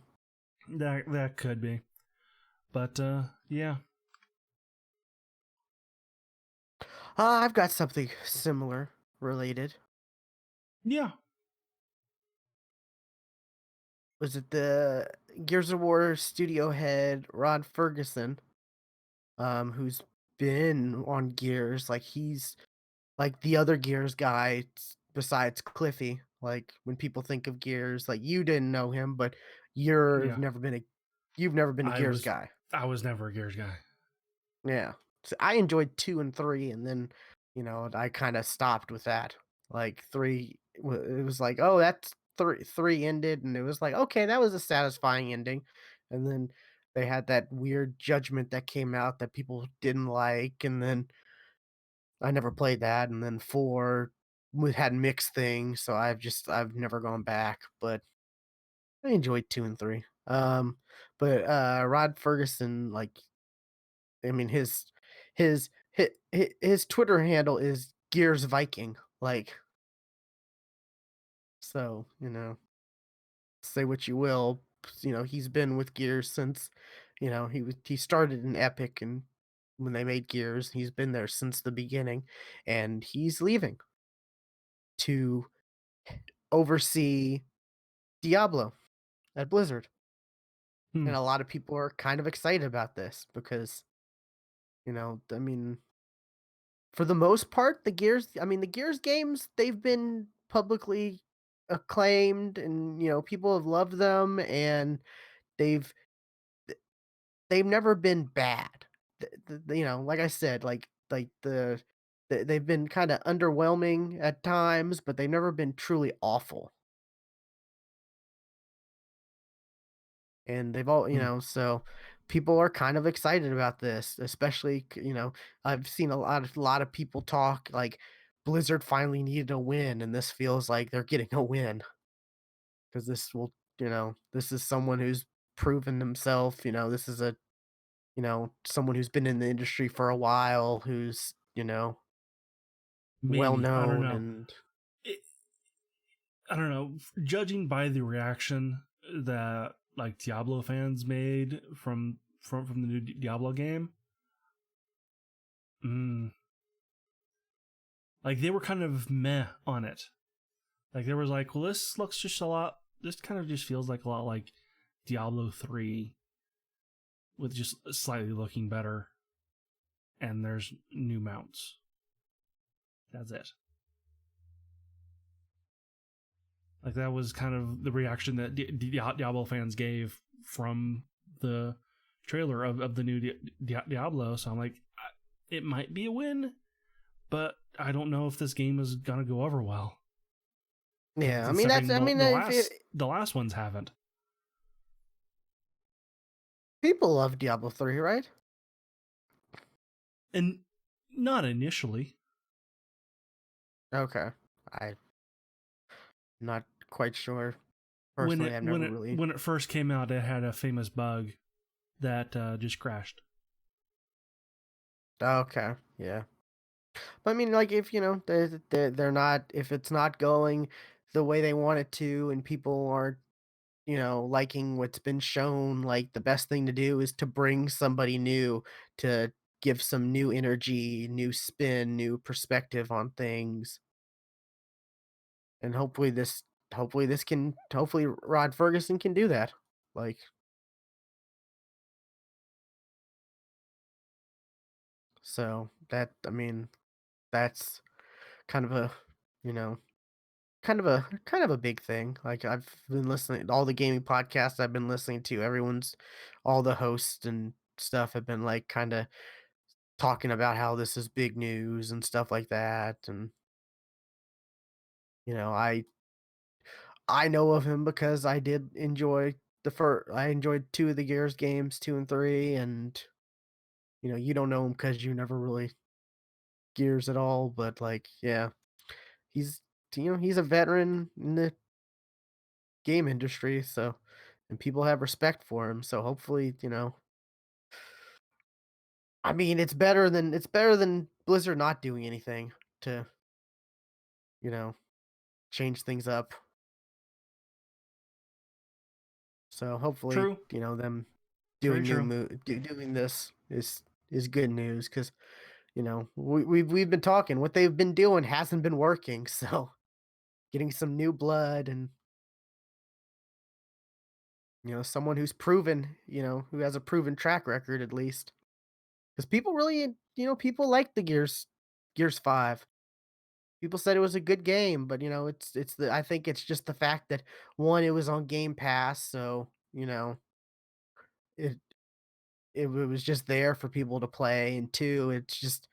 That could be. But yeah. I've got something similar related. Yeah. Was it the Gears of War studio head Rod Ferguson, who's been on Gears, like he's like the other Gears guy besides Cliffy. Like when people think of Gears, like you didn't know him, but Yeah. you've never been a I Gears was guy. I was never a Gears guy. Yeah. So I enjoyed 2 and 3 and then, I kind of stopped with that. Like 3 it was like, "Oh, that's 3 ended," and it was like, "Okay, that was a satisfying ending." And then they had that weird Judgment that came out that people didn't like, and then I never played that, and then 4 we had mixed things, so I've never gone back, but I enjoyed 2 and 3. But, Rod Ferguson, like, I mean, his Twitter handle is Gears Viking, like, so, say what you will, he's been with Gears since, he started in Epic, and when they made Gears, he's been there since the beginning, and he's leaving to oversee Diablo at Blizzard. Hmm. And a lot of people are kind of excited about this because, I mean, for the most part, the Gears games, they've been publicly acclaimed and, people have loved them and they've they've never been bad. Like I said, they've been kind of underwhelming at times, but they've never been truly awful. And they've all Hmm. so people are kind of excited about this, especially, I've seen a lot of people talk like Blizzard finally needed a win, and this feels like they're getting a win because this is someone who's proven himself, this is someone who's been in the industry for a while, who's, well Maybe, I don't known know. and It, I don't know. Judging by the reaction that like Diablo fans made from the new Diablo game, mm, like they were kind of meh on it. Like there was like, well, this looks just a lot. This kind of just feels like a lot like Diablo 3 with just slightly looking better, and there's new mounts. That's it. Like that was kind of the reaction that Diablo fans gave from the trailer of the new Diablo. So I'm like, it might be a win, but I don't know if this game is gonna go over well. yeah, I mean that's Considering I mean if it, the last ones haven't. people love Diablo 3, right? And not initially. Okay. I'm not quite sure. When Personally, I've never really. when it first came out, it had a famous bug that just crashed. Okay, yeah. But I mean, like, if they're not, if it's not going the way they want it to, and people aren't, liking what's been shown, like the best thing to do is to bring somebody new to give some new energy, new spin, new perspective on things, and hopefully Rod Ferguson can do that. Like, so that I mean, that's kind of a, you know kind of a big thing. Like, I've been listening all the gaming podcasts I've been listening to, all the hosts and stuff have been, like, kinda talking about how this is big news and stuff like that, and, you know, I know of him because I enjoyed 2 of the Gears games, 2 and 3, and, you don't know him because you never really Gears at all, but, like, yeah, he's he's a veteran in the game industry, so and people have respect for him, so hopefully, I mean, it's better than Blizzard not doing anything to, you know, change things up. So hopefully, True, them very doing true. doing this is good news because we've been talking. What they've been doing hasn't been working, so getting some new blood and someone who's proven, who has a proven track record at least. Because people really, people like the Gears 5. People said it was a good game, but I think it's just the fact that one, it was on Game Pass, so it it was just there for people to play, and two, it's just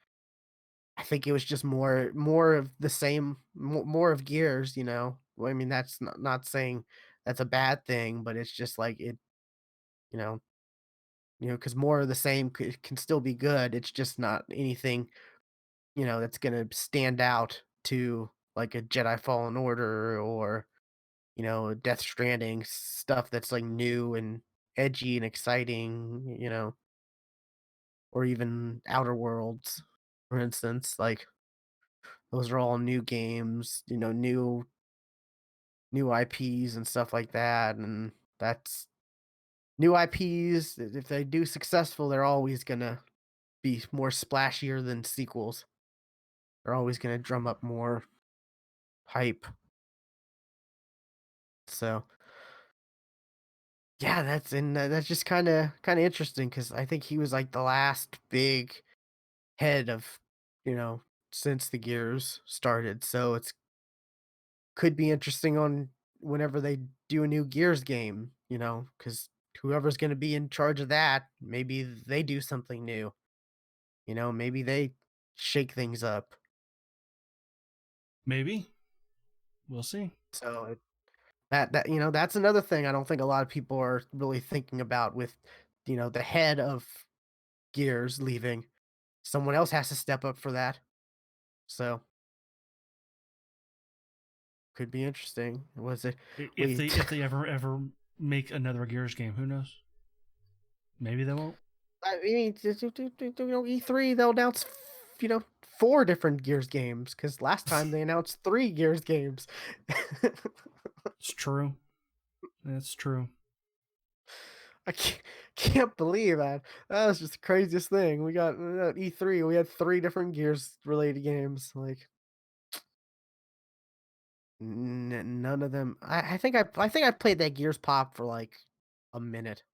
I think it was just more of the same, more of Gears, you know? Well, I mean, that's not saying that's a bad thing, but it's just like it, you know, because more of the same can still be good. It's just not anything, that's gonna stand out to like a Jedi Fallen Order or, Death Stranding, stuff that's like new and edgy and exciting, or even Outer Worlds, for instance. Like those are all new games, new IPs and stuff like that. And that's new IPs. If they do successful, they're always gonna be more splashier than sequels. They're always gonna drum up more hype. So yeah, that's just kind of interesting because I think he was like the last big head of, you know, since the Gears started. So it's could be interesting on whenever they do a new Gears game, because whoever's going to be in charge of that, maybe they do something new. Maybe they shake things up. Maybe we'll see. So that's another thing I don't think a lot of people are really thinking about with, the head of Gears leaving. Someone else has to step up for that. So could be interesting. Was it If we they if they ever make another Gears game, who knows? Maybe they won't. I mean, E3, they'll announce, 4 different Gears games because last time they announced 3 Gears games. It's true. That's true. I can't believe that. That was just the craziest thing. We got at E3, we had 3 different Gears related games. Like none of them. I think I played that Gears Pop for like a minute.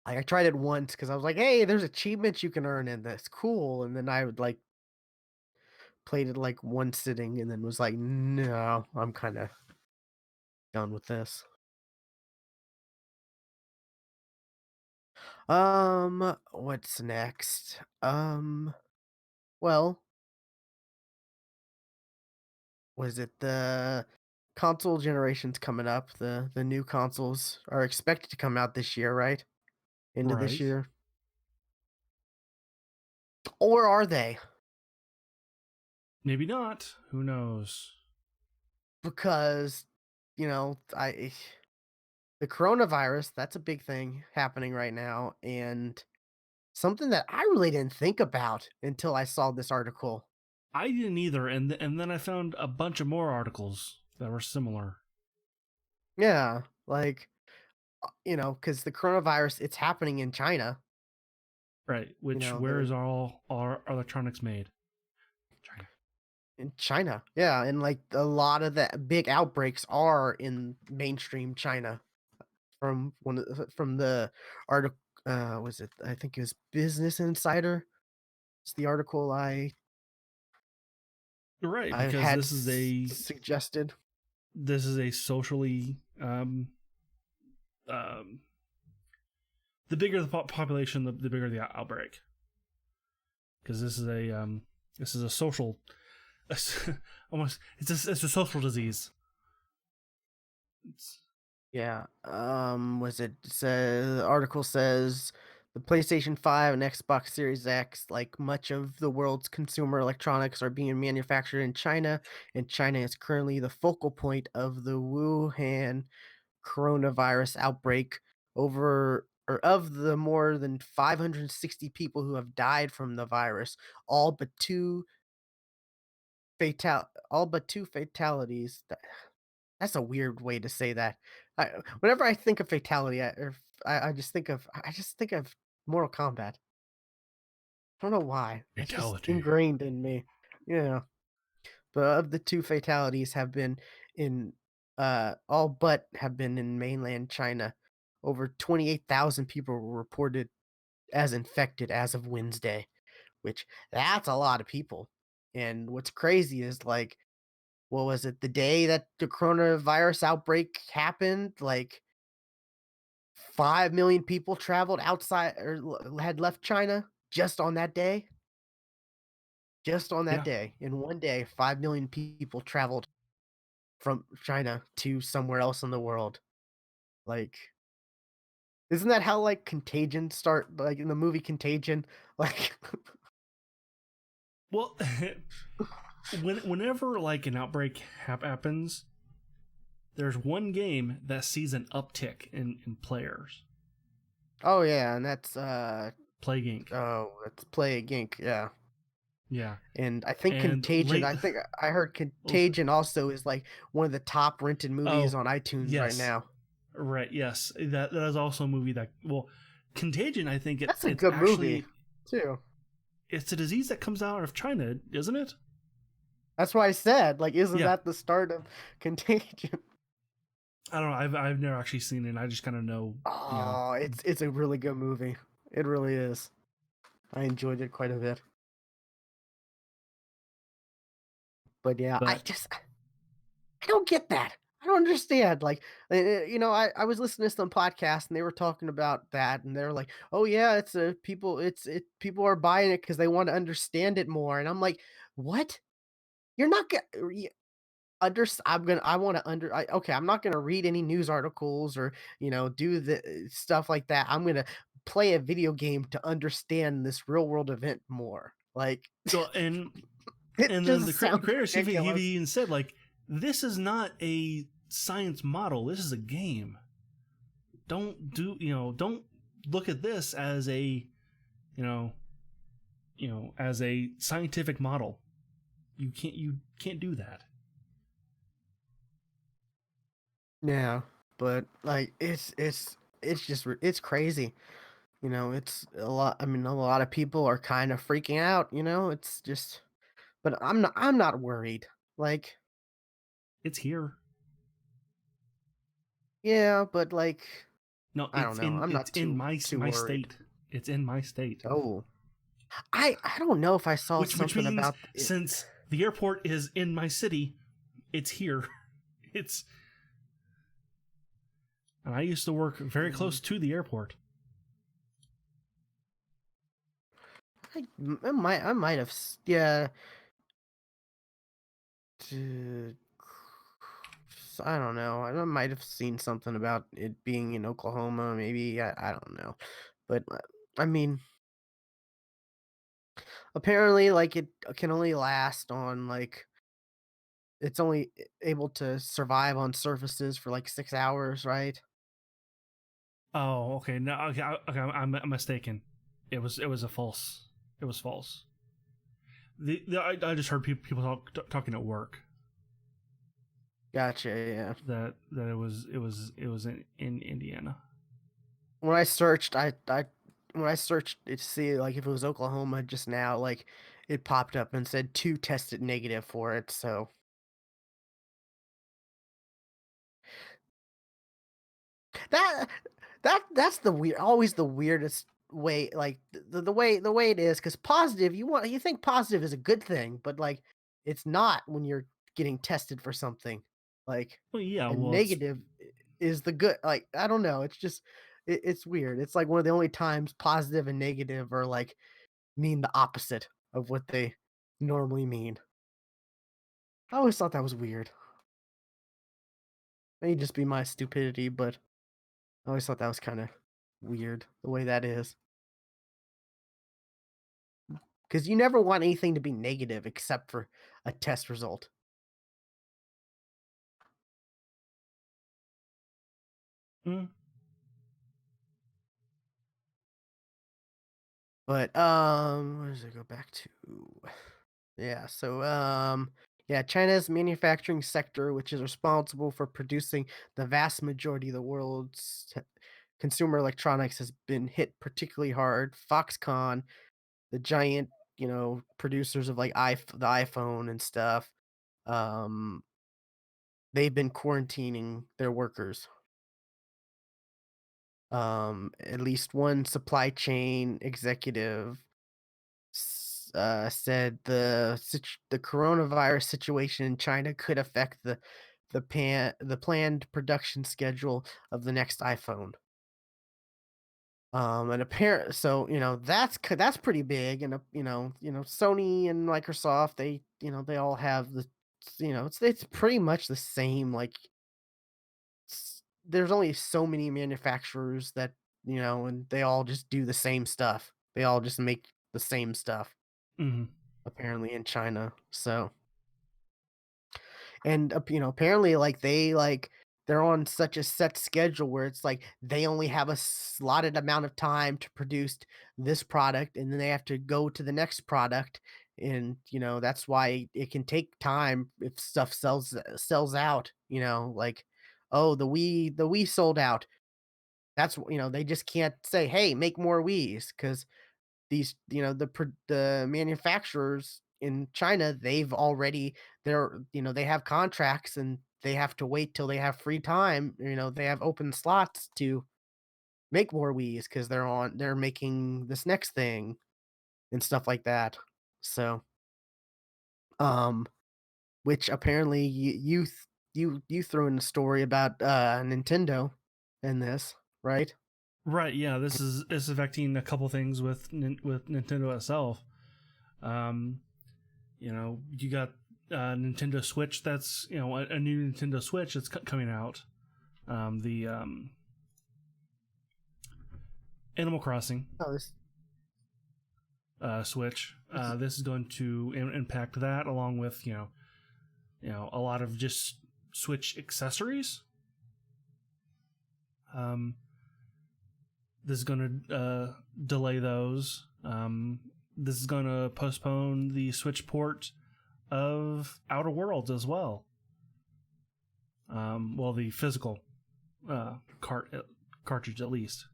Like I tried it once because I was like, "Hey, there's achievements you can earn in this. Cool." And then I would like played it like one sitting and then was like, "No, I'm kinda done with this." What's next? Well, was it the console generations coming up? The new consoles are expected to come out this year, right? End of this Right. year. Or are they? Maybe not. Who knows? Because, I the coronavirus, that's a big thing happening right now, and something that I really didn't think about until I saw this article. I didn't either, and then I found a bunch of more articles that were similar. Yeah, like, because the coronavirus, it's happening in China, Right. Which where they're is all our electronics made? China. in China. Yeah, and, like, a lot of the big outbreaks are in mainstream China from the article. Was it I think it was Business Insider? It's the article You're right, I because had suggested. this is a socially um the bigger the population, the bigger the outbreak. Because this is a social almost it's a social disease. It's Yeah. Was it says the article says the PlayStation 5 and Xbox Series X, like much of the world's consumer electronics, are being manufactured in China, and China is currently the focal point of the Wuhan coronavirus outbreak. Over or of the more than 560 people who have died from the virus, all but two all but two fatalities. That's a weird way to say that. Whenever I think of fatality, I just think of Mortal Kombat. I don't know why. That's just fatality. ingrained in me. Yeah. But of the 2 fatalities have been in, all but have been in mainland China. Over 28,000 people were reported as infected as of Wednesday, which that's a lot of people. And what's crazy is, like, what was it? The day that the coronavirus outbreak happened, like 5 million people traveled outside or had left China just on that day. Just on that Yeah. day, in one day, 5 million people traveled from China to somewhere else in the world. Like, isn't that how, like, Contagion start like, in the movie Contagion? Like Well, whenever like an outbreak happens, there's one game that sees an uptick in players. Oh, yeah, and that's, Plague Inc. it's Plague Inc., yeah. Yeah, And I think and Contagion late. I heard Contagion also is, like, one of the top rented movies Oh, on iTunes right yes, now. right, yes. That is also a movie that, well, Contagion. I think That's a it's good movie, actually too. it's a disease that comes out of China, isn't it? That's why I said, like, isn't Yeah, that the start of Contagion? I don't know. I've never actually seen it. And I just kind of know, you know. Oh, it's a really good movie. It really is. I enjoyed it quite a bit. But yeah, But I don't get that. I don't understand. Like, I was listening to some podcast and they were talking about that, and they were like, "Oh yeah, people are buying it because they want to understand it more." And I'm like, "What? You're not gonna under I want to okay, I'm not gonna read any news articles or do the stuff like that. I'm gonna play a video game to understand this real world event more. Like, well, it and then the just sounds creators he ridiculous. even said like, this is not a science model. This is a game. Don't look at this as a you know as a scientific model. You can't do that. Yeah, but like it's just it's crazy. It's a lot. I mean, a lot of people are kind of freaking out. It's just, but I'm not worried. Like, It's here. yeah, but like, No, I don't know. I'm it's not in too my worried. state. It's in my state. Oh, I don't know if I saw Which something means about it. since the airport is in my city, it's here. It's and I used to work very Mm, close to the airport. I might have yeah. uh, I don't know. I might have seen something about it being in Oklahoma. Maybe I don't know, but I mean, apparently, like it can only last on like it's only able to survive on surfaces for like 6 hours, right? Oh, okay. No, okay, I'm mistaken. It was a false. It was false. I just heard people talking at work Gotcha. Yeah. that it was in Indiana. When I searched, I when I searched it to see like if it was Oklahoma just now, like it popped up and said two tested negative for it. So that that's the weird, always the weirdest way. Like the way it is, because positive, you think positive is a good thing, but like it's not when you're getting tested for something. Like, Well, yeah. and Well, it's negative is the good. Like, I don't know. It's just it's weird. It's like one of the only times positive and negative are like mean the opposite of what they normally mean. I always thought that was weird. May just be my stupidity, but I always thought that was kind of weird the way that is. Because you never want anything to be negative except for a test result. mm, But what does it go back to? Yeah, so yeah, China's manufacturing sector, which is responsible for producing the vast majority of the world's consumer electronics, has been hit particularly hard. Foxconn, the giant, producers of like the iPhone and stuff, um, they've been quarantining their workers. At least one supply chain executive said the coronavirus situation in China could affect the planned production schedule of the next iPhone. And apparent so, that's pretty big, and, Sony and Microsoft, they all have it's pretty much the same, like, there's only so many manufacturers that, and they all just do the same stuff. They all just make the same stuff, Hmm. apparently, in China, so and, apparently, like, they're on such a set schedule where it's like they only have a slotted amount of time to produce this product, and then they have to go to the next product, and, that's why it can take time if stuff sells out, like, "Oh, the Wii sold out." They just can't say, "Hey, make more Wiis," because the manufacturers in China, they have contracts, and they have to wait till they have free time, they have open slots to make more Wiis because they're making this next thing and stuff like that. So, um, which apparently you threw in the story about, Nintendo in this, right? Right. Yeah. This is affecting a couple things with Nintendo itself. Um, you got Nintendo Switch. That's a new Nintendo Switch that's coming out. The Animal Crossing Oh, this Switch. this is This is going to impact that, along with a lot of just Switch accessories. Um, this is going to delay those. This is going to postpone the Switch port of Outer Worlds as well. Well, the physical cartridge at least.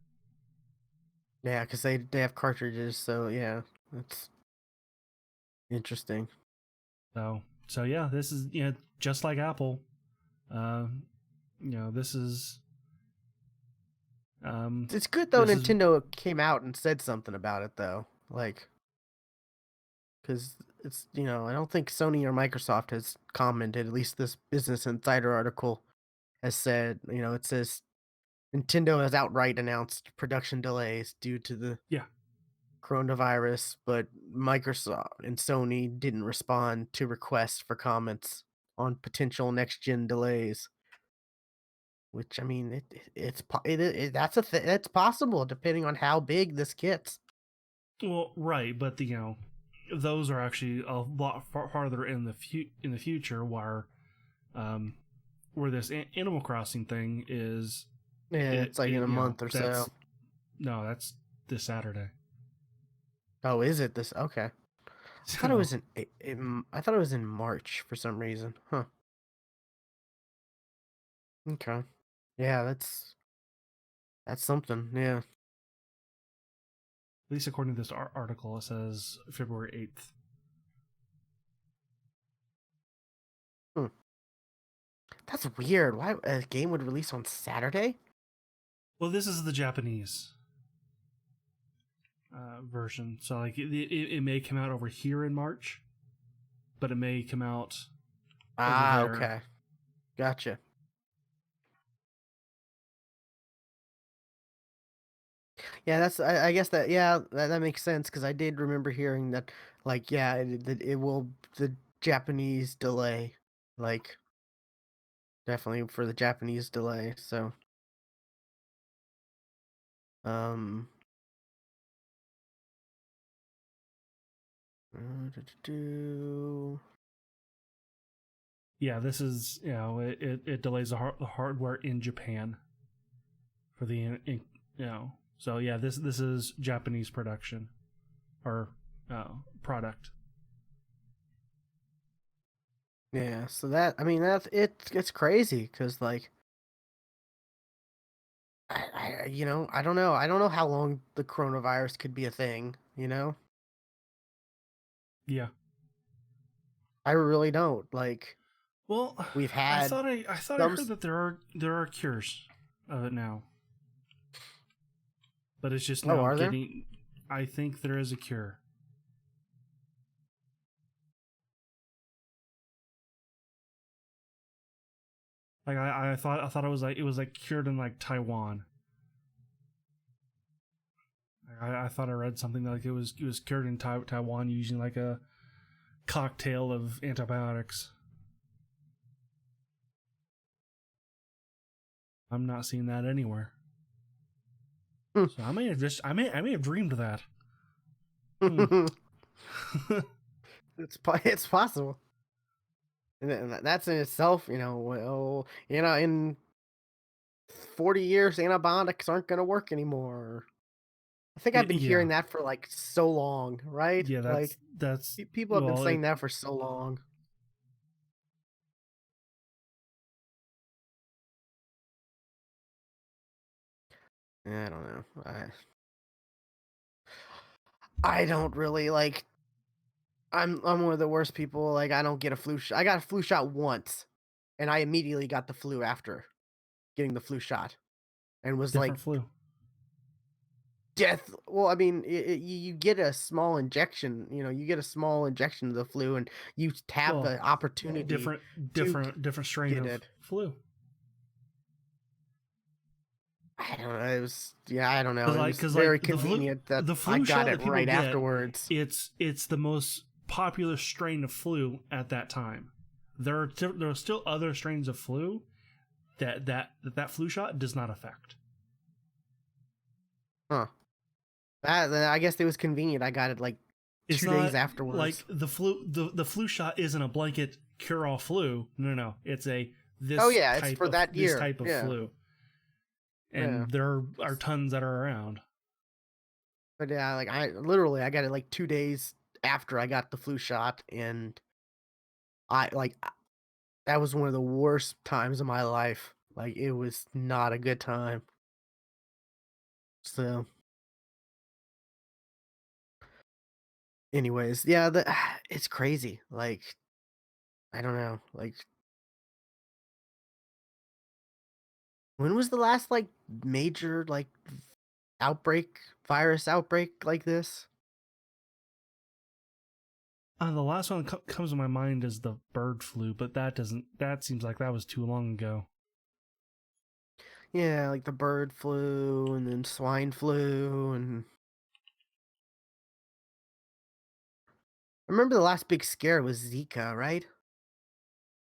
Yeah, because they have cartridges, so yeah, that's interesting. So yeah, this is just like Apple. Uh, this is It's good though this is Nintendo came out and said something about it though, like, because I don't think Sony or Microsoft has commented. At least this Business Insider article has said, it says Nintendo has outright announced production delays due to the yeah. coronavirus, but Microsoft and Sony didn't respond to requests for comments on potential next gen delays. Which, I mean, that's it's possible depending on how big this gets. Well, right, but those are actually a lot farther in the future, um, where this Animal Crossing thing is. Yeah, it's like in a month or so. That's no, that's this Saturday. Oh, is it this? Okay. I thought it So was I thought it was in March for some reason. Huh. Okay. Yeah, that's something. Yeah. at least according to this article, it says February 8th. Hmm. That's weird. Why a game would release on Saturday? Well, this is the Japanese version, so like it may come out over here in March, but it may come out over Ah, there. okay. Gotcha. Yeah, I guess that makes sense because I did remember hearing that, like, yeah, that it will the Japanese delay, like, definitely for the Japanese delay. So, um, do-do-do. Yeah, this is it delays the hardware in Japan for the So yeah, this is Japanese production or product. Yeah, so that I mean it's crazy because, like, I don't know how long the coronavirus could be a thing. Yeah. I really don't. Like, Well, we've I had thought I some. heard that there are cures of it now, but it's just Oh, now are there? getting. I think there is a cure. Like I thought it was like cured in like Taiwan. I thought I read something like it was cured in Taiwan using like a cocktail of antibiotics. I'm not seeing that anywhere. Hmm. So I may have dreamed that. Hmm. It's possible. And that's in itself, in 40 years, antibiotics aren't going to work anymore. I think I've been Yeah, hearing that for like so long, right? yeah. Like That's people have been well, saying that for so long. I don't know. I don't really like. I'm one of the worst people. Like I don't get a flu shot. I got a flu shot once, and I immediately got the flu after getting the flu shot, and was like different flu. death. Well, I mean, you get a small injection. You get a small injection of the flu, and you have Well, the opportunity different to different strain get of it. flu. I don't know. It was yeah. I don't know. It was Cause very like convenient that the I flu got shot it that people right get, afterwards. it's the most popular strain of flu at that time. There are still other strains of flu that flu shot does not affect. Huh. I guess it was convenient. I got it like It's 2 days not like afterwards. the flu shot isn't a blanket cure all flu. No. It's a Oh yeah, it's for that this year. type of Yeah, flu. yeah. And there are tons that are around. But yeah, like I got it like 2 days after I got the flu shot, and that was one of the worst times of my life. Like it was not a good time. So, anyways, yeah, it's crazy. Like I don't know. Like when was the last like major like virus outbreak like this? The last one that comes to my mind is the bird flu, but that seems like that was too long ago. Yeah, like the bird flu and then swine flu, and I remember the last big scare was Zika, right?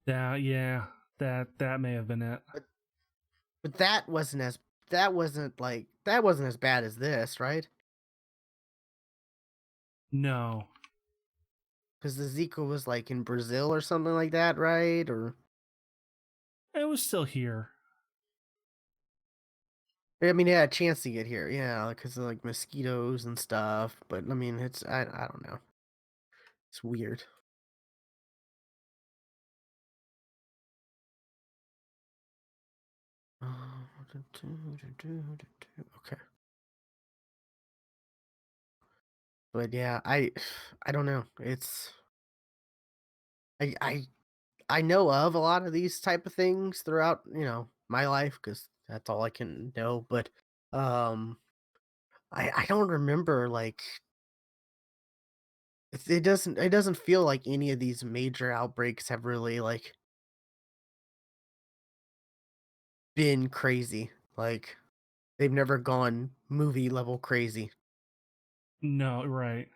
Yeah, that may have been it. But but that wasn't as bad as this, right? No, Because the Zika was like in Brazil or something like that, right? Or it was still here. I mean, it had a chance to get here, yeah, because of like mosquitoes and stuff. But I mean, I don't know, it's weird. Okay, but yeah, I don't know. I I know of a lot of these type of things throughout, my life because that's all I can know. But um, I don't remember like it doesn't feel like any of these major outbreaks have really like been crazy. Like they've never gone movie level crazy. No, right.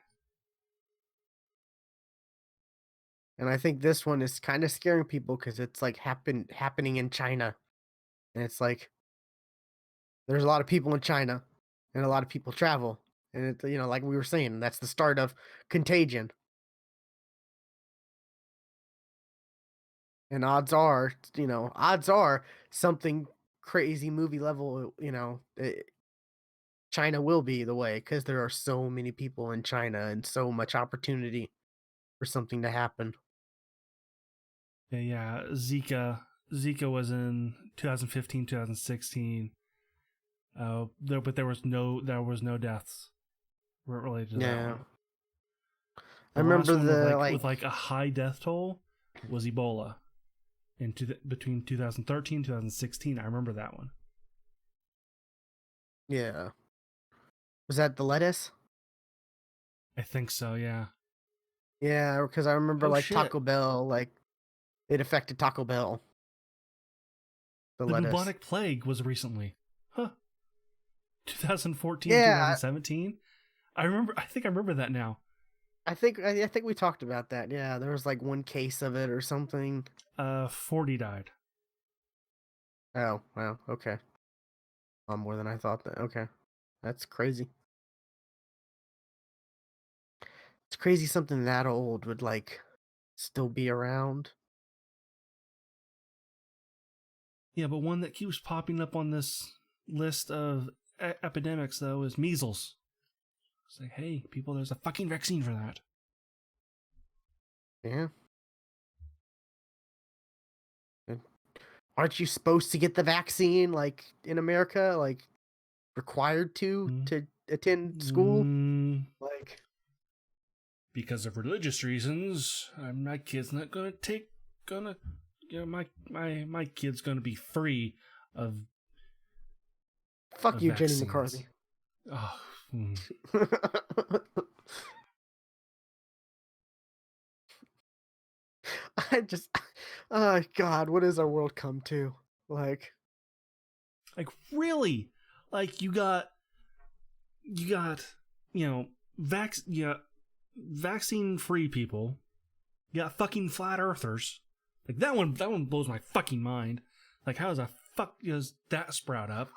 And I think this one is kind of scaring people because it's like happening in China, and it's like there's a lot of people in China, and a lot of people travel, and like we were saying, that's the start of contagion. And odds are something crazy movie level, China will be the way because there are so many people in China and so much opportunity for something to happen. Yeah. Zika was in 2015, 2016. But there was no deaths related to that Yeah. one. I The last remember one the with like like a high death toll was Ebola between 2013 2016. I remember that one. yeah. Was that the lettuce? I think so. Yeah. Yeah, because I remember Oh like shit! Taco Bell, like it affected Taco Bell, the The lettuce. bubonic plague was recently. Huh. 2014, Yeah, 2017. I think I remember that now. I think we talked about that. Yeah, there was like one case of it or something. 40 died. Oh, wow. Okay. More than I thought that. Okay. That's crazy. It's crazy something that old would like still be around. Yeah, but one that keeps popping up on this list of epidemics, though, is measles. It's like, hey, people, there's a fucking vaccine for that. Yeah. And aren't you supposed to get the vaccine like in America, like required to attend school? Mm, Like, because of religious reasons, my kid's not gonna, my kid's gonna be free of fuck you, Jenny vaccines. McCarthy. Oh, I just, oh God, what has our world come to? Like, like really, like you got, you know, you got vaccine free people. You got fucking flat earthers. Like that one blows my fucking mind. Like how does a fuck does that sprout up?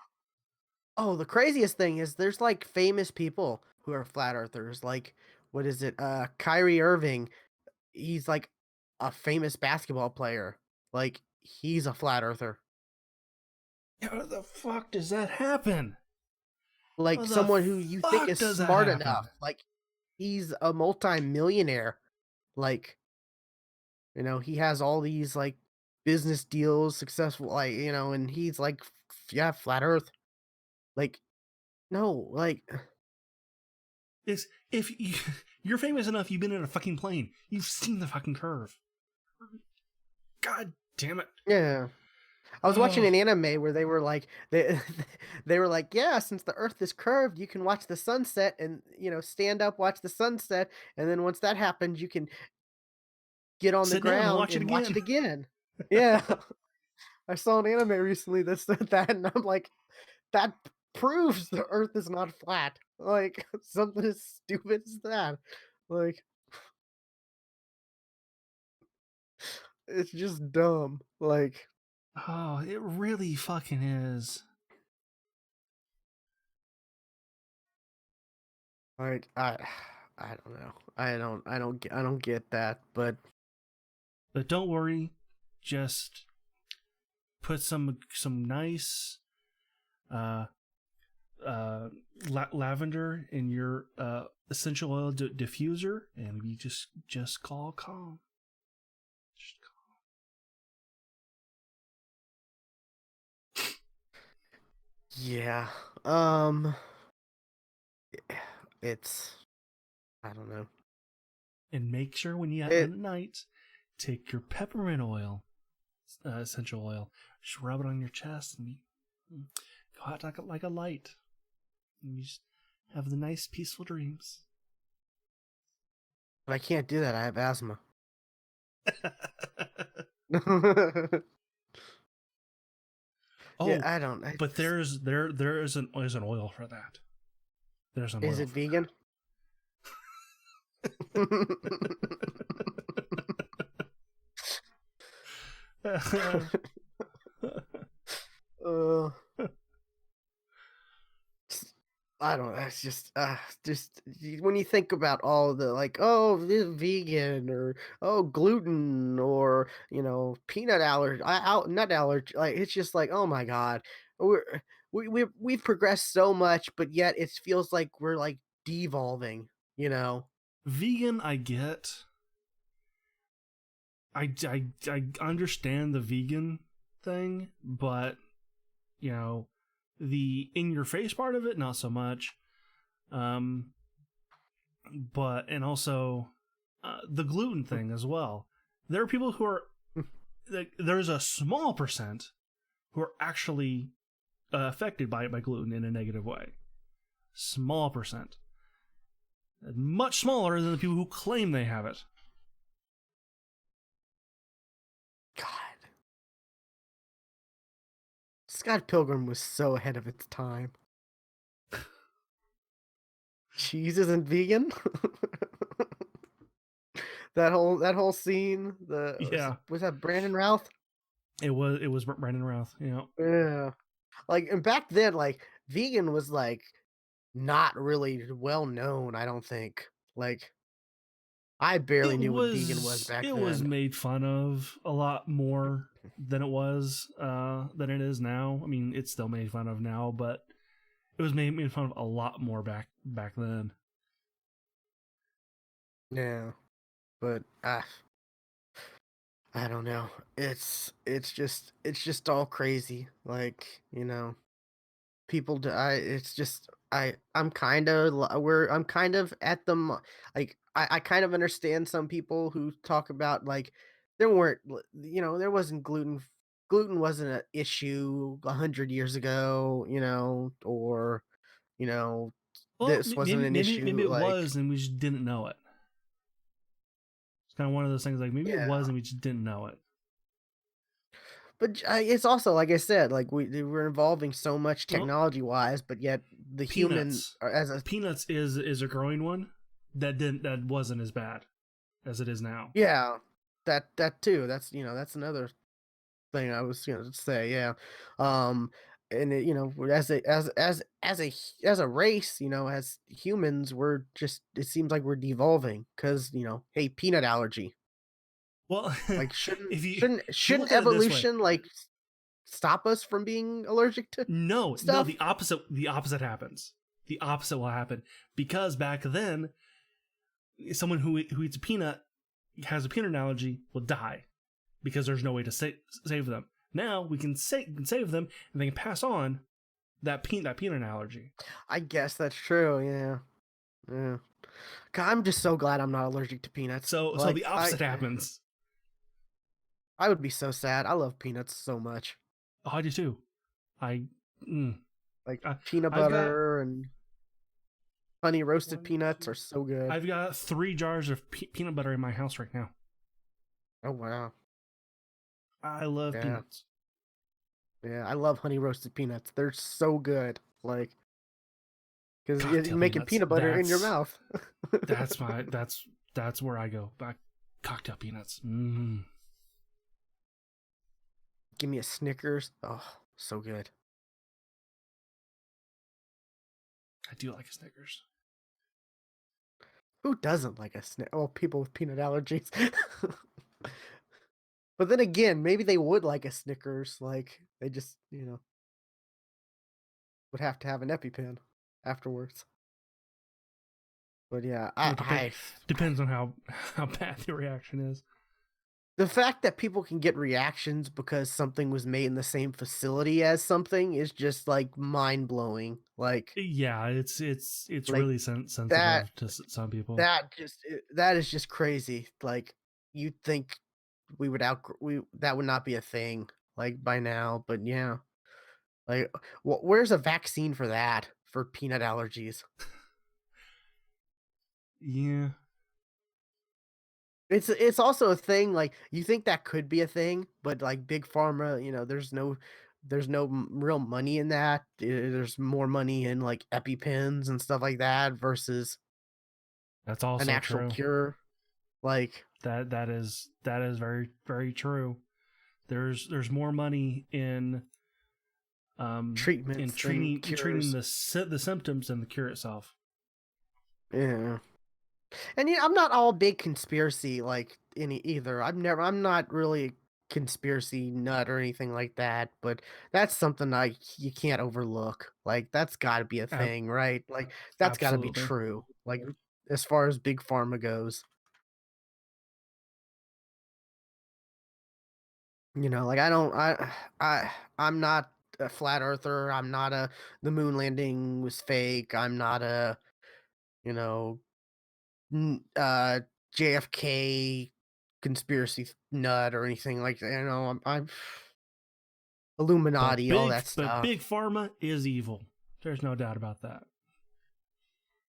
oh, the craziest thing is there's like famous people who are flat earthers. Like, what is it? Kyrie Irving. He's like a famous basketball player. Like, he's a flat earther. How the fuck does that happen? How Like the someone who you think fuck is does that smart happen? enough. Like, he's a multi-millionaire. Like, he has all these like business deals, successful, like, and he's like, yeah, flat Earth. Like, no, like, Is if you, you're famous enough, you've been in a fucking plane. You've seen the fucking curve. God damn it. yeah. I was watching Oh, an anime where they were like, they were like, yeah, since the Earth is curved, you can watch the sunset and stand up, watch the sunset, and then once that happens, you can get on the sit down and ground watch it and watch it again. again. Yeah, I saw an anime recently that said that, and I'm like, that proves the Earth is not flat. Like, something as stupid as that. Like, it's just dumb. Oh, it really fucking is. Like I don't know. I don't get that. But But don't worry, just put some nice uh uh lavender in your essential oil diffuser, and we just call calm. Just yeah, it's I don't know. and make sure when you at It night, take your peppermint oil, essential oil, just rub it on your chest and go out like a light. And you just have the nice peaceful dreams. but I can't do that. I have asthma. Yeah, Oh, I don't. but there's an oil for that. There's an Is oil it for vegan? that. uh, I don't know. That's just when you think about all the like, oh, this vegan or oh, gluten or peanut allergy, nut allergy. Like, it's just like, oh my god, we're we've progressed so much, but yet it feels like we're like devolving. You know? Vegan, I get. I understand the vegan thing, but the in your face part of it, not so much. Um, but and also the gluten thing as well. There are people who are like, there's a small percent who are actually affected by gluten in a negative way. Small percent, much smaller than the people who claim they have it. God, Scott Pilgrim was so ahead of its time. cheese isn't vegan. That whole scene. Yeah, Was that Brandon Routh? it was Brandon Routh. You know, Yeah. Like, and back then, like, vegan was, like, not really well known, I don't think. Like, I barely knew what vegan was back it was then. made fun of a lot more than than it is now. I mean, it's still made fun of now, but it was made fun of a lot more back then. Yeah, but, I don't know. It's just all crazy, like, people die. It's just I'm kind of we're I'm kind of at the like I kind of understand some people who talk about like there weren't there wasn't gluten wasn't an issue 100 years ago, or you know Well, this wasn't an maybe issue it like was, and we just didn't know it. It's kind of one of those things. Like maybe it yeah. was, and we just didn't know it. But it's also like I said, like we're involving so much Well, technology wise, but yet the human peanuts. as a Peanuts is a growing one that wasn't as bad as it is now. yeah, that too. That's another thing I was gonna say, yeah. And as a race, as humans, it seems like we're devolving because hey, peanut allergy. Well, Like, if you shouldn't look at it this way, evolution like stop us from being allergic to no, stuff? the opposite happens. The opposite will happen because back then, someone who eats a peanut has a peanut allergy will die because there's no way to save them. Now we can save them and they can pass on that peanut allergy. I guess that's true. Yeah, yeah. God, I'm just so glad I'm not allergic to peanuts. So Like the opposite happens. I would be so sad. I love peanuts so much. Oh, I do too. I, mm, Like I peanut I've got butter and honey roasted one, peanuts two. are so good. I've got 3 jars of peanut butter in my house right now. Oh wow. I love Yeah. peanuts. Yeah, I love honey roasted peanuts. They're so good. Like, because you're Cocktail making peanuts. peanut butter in your mouth. That's my that's where I go. Back cocktail peanuts. Give me a Snickers. Oh, so good. I do like a Snickers. Who doesn't like a Snick? Oh, people with peanut allergies. But then again, maybe they would like a Snickers. Like, they just, would have to have an EpiPen afterwards. But yeah, Well, depends on how bad the reaction is. the fact that people can get reactions because something was made in the same facility as something is just like mind blowing. Yeah, it's Like really that sensitive to some people. that is just crazy. Like you'd think we that would not be a thing like by now, but yeah. Like where's a vaccine for that for peanut allergies? Yeah, It's also a thing, like, you think that could be a thing, but, like, big pharma, there's no real money in that. There's more money in, like, EpiPens and stuff like that versus that's an also actual true. cure. Like, That is very true. There's more money in treatments than treating cures. the symptoms than the cure itself. Yeah. And I'm not all big conspiracy like any either. I'm not really a conspiracy nut or anything like that, but that's something you can't overlook. Like that's got to be a Ab- thing, right? Like that's got to be Absolutely. true. Like as far as big pharma goes, like I'm not a flat earther. I'm not a the moon landing was fake. I'm not a, you know, JFK conspiracy nut or anything like that. I'm Illuminati, all that But big stuff. pharma is evil. There's no doubt about that.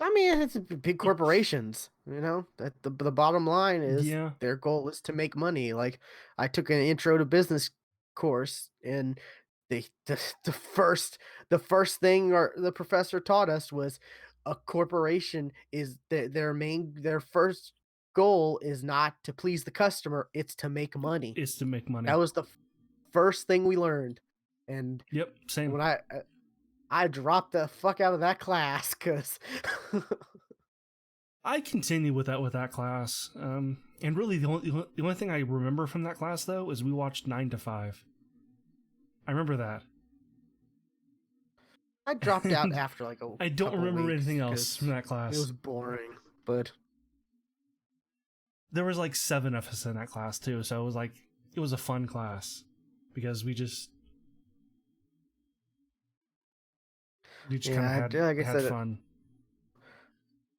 I mean, it's big corporations. That the bottom line is Yeah, their goal is to make money. Like I took an intro to business course, and the the first thing the professor taught us was a corporation is their first goal is not to please the customer, it's to make money. Is to make That money. was the first thing we learned, and Yep, same. when I dropped the fuck out of that class because I continue with that class, and really the only thing I remember from that class though is we watched 9 to 5. I remember that. I dropped out And after like a I don't couple remember weeks anything else from because that it class. was boring. But There was like 7 of us in that class too, so it was a fun class because we just kind of yeah, like I had said, fun.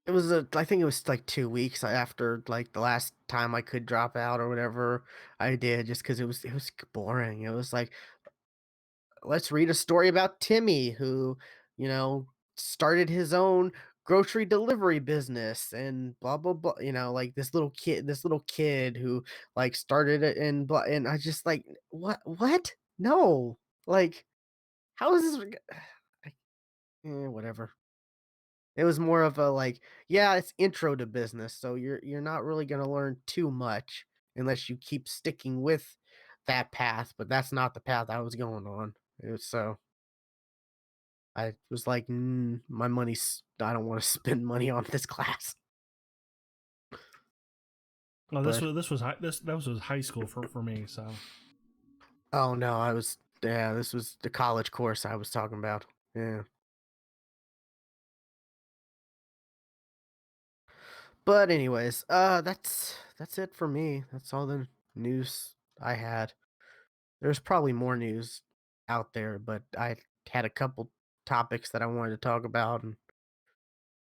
it was I think it was like 2 weeks after like the last time I could drop out or whatever I did, just because it was boring. It was like, let's read a story about Timmy who, you know, started his own grocery delivery business and blah blah blah. Like this little kid who like started it and blah. And I just like, what? No, like, how is this? Whatever. It was more of a like, yeah, it's intro to business, so you're not really gonna learn too much unless you keep sticking with that path, but that's not the path I was going on. It was so I was like, my money's I don't want to spend money on this class. Oh, But this was that was high school for me. So oh no, yeah, this was the college course I was talking about. Yeah. But anyways, that's it for me. That's all the news I had. There's probably more news out there, but I had a couple topics that I wanted to talk about, and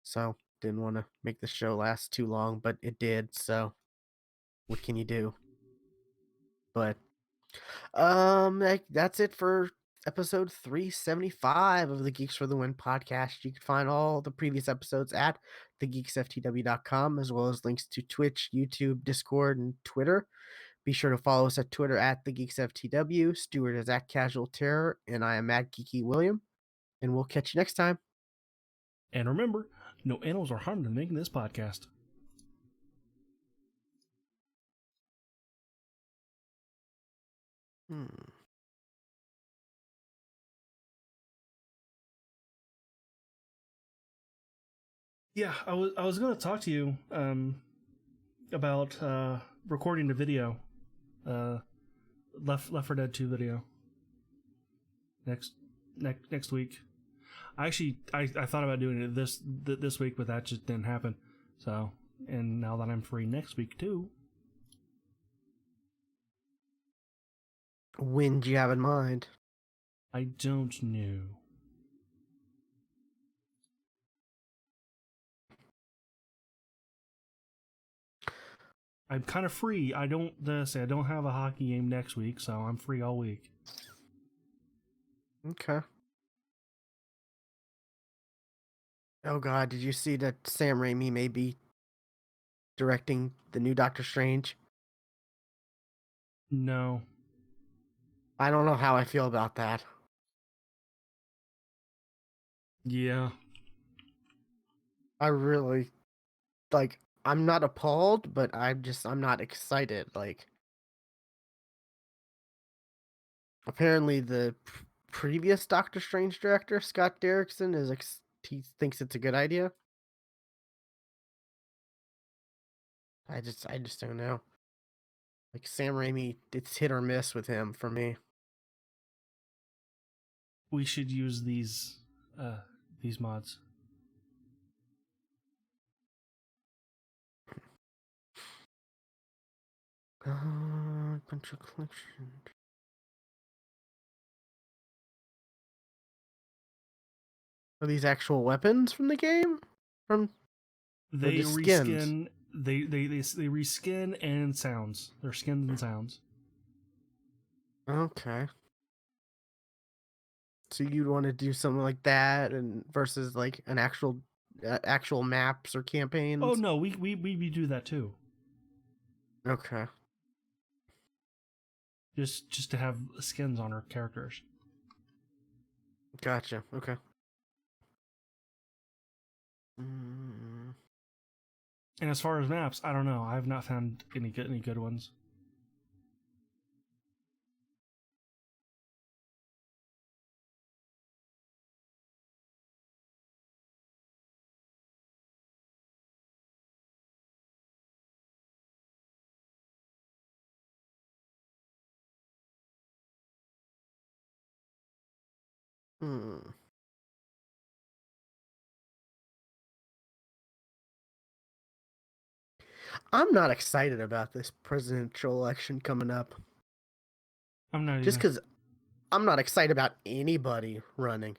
so didn't want to make the show last too long, but it did. So what can you do? But that's it for episode 375 of the Geeks for the Win podcast. You can find all the previous episodes at thegeeksftw.com, as well as links to Twitch, YouTube, Discord, and Twitter. Be sure to follow us at Twitter at thegeeksftw. Stuart is at Casual Terror, and I am at Geeky William. And we'll catch you next time. and remember, no animals are harmed in making this podcast. Hmm. Yeah, I was going to talk to you about recording the video, uh, Left 4 Dead 2 video next week. I thought about doing it this week, but that just didn't happen. So, and now that I'm free next week too, When do you have in mind? I don't know. I'm kind of free. I don't say I don't have a hockey game next week, so I'm free all week. Okay. Oh god, did you see that Sam Raimi may be directing the new Doctor Strange? No. I don't know how I feel about that. Yeah. I really like I'm not appalled, but I'm not excited. Like apparently the previous Doctor Strange director, Scott Derrickson, he thinks it's a good idea. I just don't know. Like Sam Raimi, it's hit or miss with him for me. We should use these mods. Bunch of collection. Are these actual weapons from the game? From or They just skins? reskin they reskin and sounds. They're skins and sounds. Okay. So you'd want to do something like that and versus like an actual maps or Oh campaigns? no, we do that too. Okay. Just to have skins on our characters. Gotcha. Okay. Mm. And as far as maps, I don't know. I have not found any good ones. Hmm. I'm not excited about this presidential election coming up. I'm not Just either. because I'm not excited about anybody running.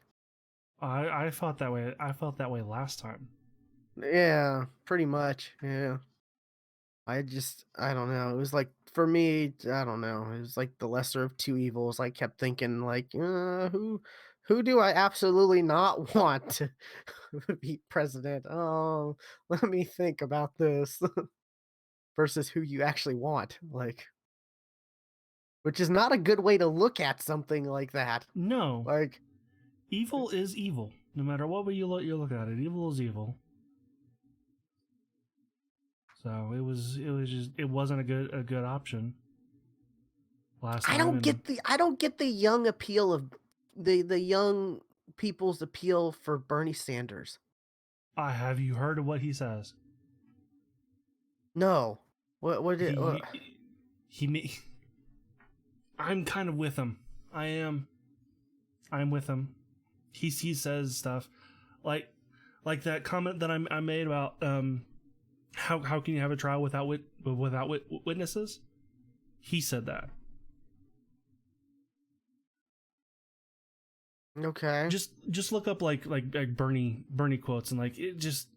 I felt that way. I felt that way last time. Yeah, pretty much. Yeah. I don't know. It was like, for me, I don't know. It was like the lesser of two evils. I kept thinking, like, who do I absolutely not want to be president? Oh, let me think about this versus who you actually want. Like, which is not a good way to look at something like that. No, Like, evil is evil. No matter what way you look at it, evil is evil. So it wasn't a good option last time. And I don't get the young appeal of the young people's appeal for Bernie Sanders. have you heard of what he says? No. What did He I'm kind of with him. I am. I'm with him. He says stuff like that comment that I made about how can you have a trial without witnesses? He said that. Okay. Just look up like Bernie quotes, and like it just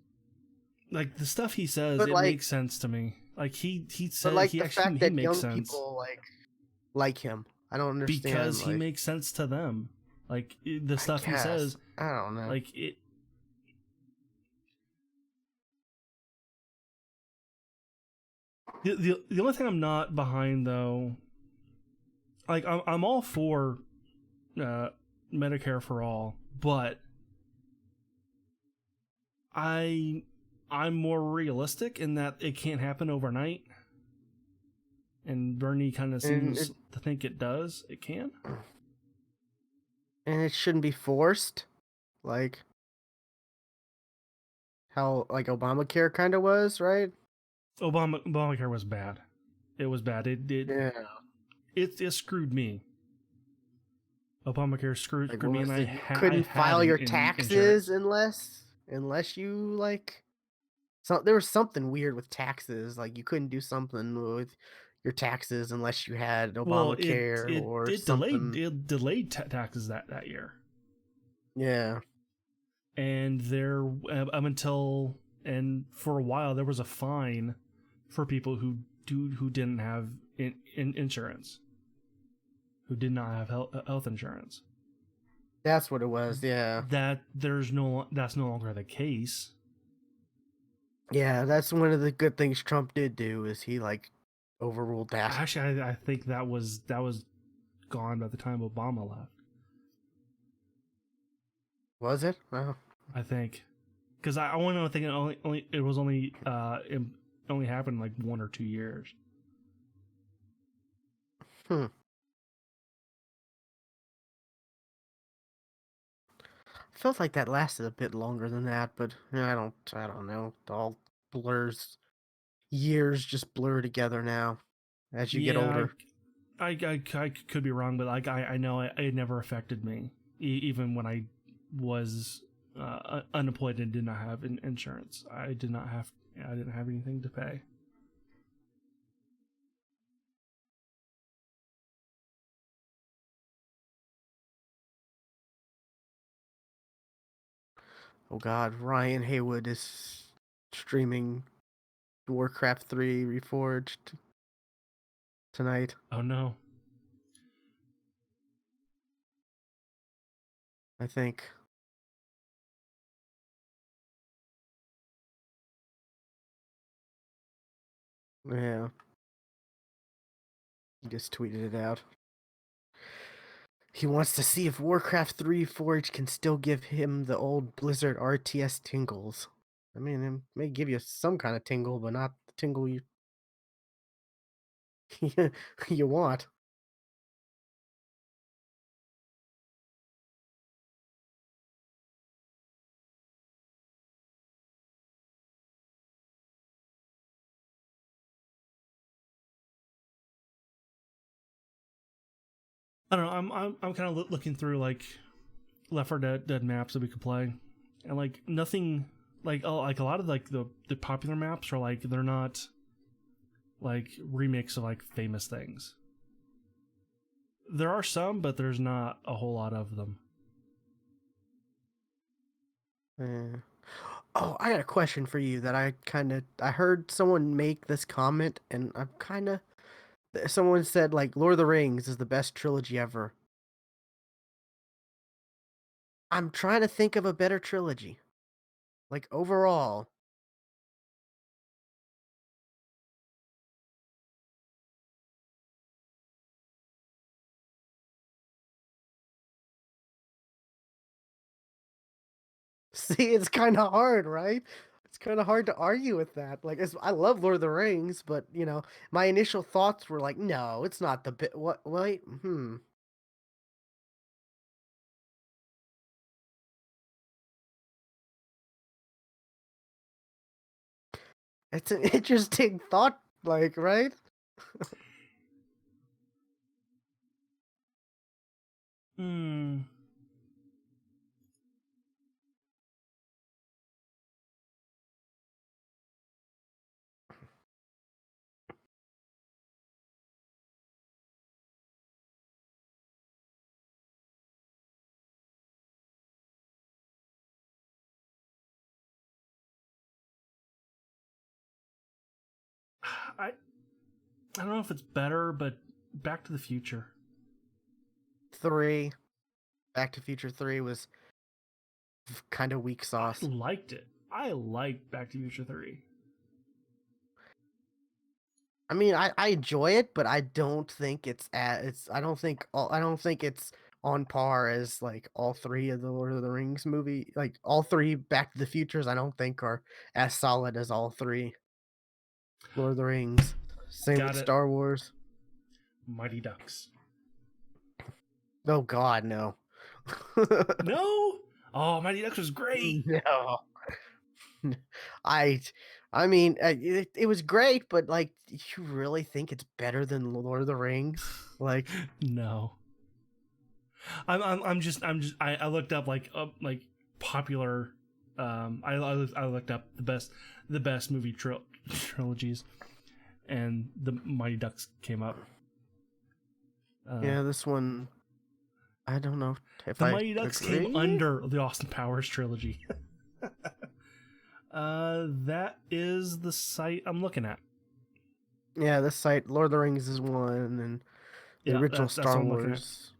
like the stuff he says, But it like makes sense to me. Like he but said like he the actually fact he that makes young sense people like him. I don't understand, because he like, makes sense to them. Like the I stuff he guess. says, I don't know. like it. The only thing I'm not behind though, like I'm all for uh, Medicare for all, but I I'm more realistic in that it can't happen overnight. And Bernie kind of And seems to think it does. It can. it shouldn't be forced, like how like Obamacare kind of was, right? Obamacare was bad. It was bad. Yeah. It screwed me. Obamacare Like, screwed what me, and was it? You I couldn't had file your insurance. taxes unless you like, so there was something weird with taxes. Like, you couldn't do something with your taxes unless you had Well, Obamacare or something. it delayed taxes that year, Yeah. and there until and for a while there was a fine for people who didn't have insurance, who did not have health insurance. That's what it was. Yeah. That's no longer the case. Yeah, that's one of the good things Trump did do is he like overruled that. Actually, I think that was gone by the time Obama left. Was it? Oh. I think because I want to think it was it only happened like 1 or 2 years. Hmm. Felt like that lasted a bit longer than that, but I don't know. It all blurs. Years just blur together now as you get Yeah, older. I could be wrong, but like I know it never affected me, even when I was unemployed and did not have insurance. I didn't have anything to pay. Oh God, Ryan Haywood is streaming Warcraft 3 Reforged tonight. Oh no. I think. Yeah, he just tweeted it out. He wants to see if Warcraft 3 Forge can still give him the old Blizzard RTS tingles. I mean, it may give you some kind of tingle, but not the tingle you you want. I don't know. I'm kind of looking through like Left 4 Dead maps that we could play, and like nothing like a lot of like the popular maps are like they're not like remakes of like famous things. There are some, but there's not a whole lot of them. Eh. Oh, I got a question for you that I heard someone make this comment, and I'm kind of someone said like Lord of the Rings is the best trilogy ever. I'm trying to think of a better trilogy. Like overall. See, it's kind of hard, right? It's kind of hard to argue with that. Like, I love Lord of the Rings, but my initial thoughts were like, no, it's not the bit. What? Wait, it's an interesting thought, like, right? Hmm. I I don't know if it's better, but Back to the Future. Three, Back to Future 3 was kind of weak I sauce. liked it. I liked Back to the Future 3. I mean, I enjoy it, but I don't think I don't think it's on par as like all three of the Lord of the Rings movie. Like all three Back to the Futures, I don't think are as solid as all three Lord of the Rings. Same with Got it. Star Wars. Mighty Ducks. Oh God, no. No. Oh, Mighty Ducks was great. No. I I mean, it was great, but like, you really think it's better than Lord of the Rings? Like, No. I looked up like popular. I looked up the best movie trilogies, and the Mighty Ducks came up. yeah, this one, I don't know if The I Mighty Ducks came agree. under the Austin Powers trilogy. That is the site I'm looking at. Yeah, this site, Lord of the Rings is one, and the Yeah, original that's Star what I'm looking at. Wars.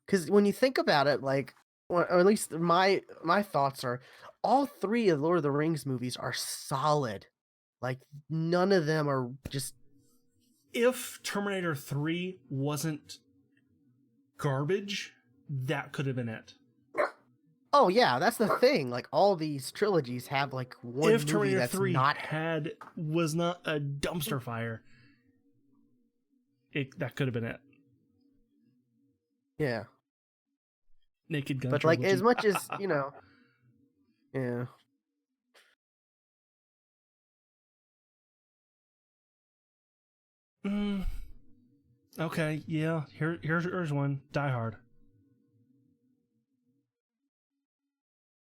Because when you think about it, like, or at least my thoughts are, all three of Lord of the Rings movies are solid. Like, none of them are just. If Terminator 3 wasn't garbage, that could have been it. Oh yeah, that's the thing. Like, all these trilogies have like one If movie Terminator that's 3 not. was not a dumpster fire, that could have been it. Yeah, Naked Gun but like as trilogy. much as yeah. mm, okay, yeah. Here's one. Die Hard.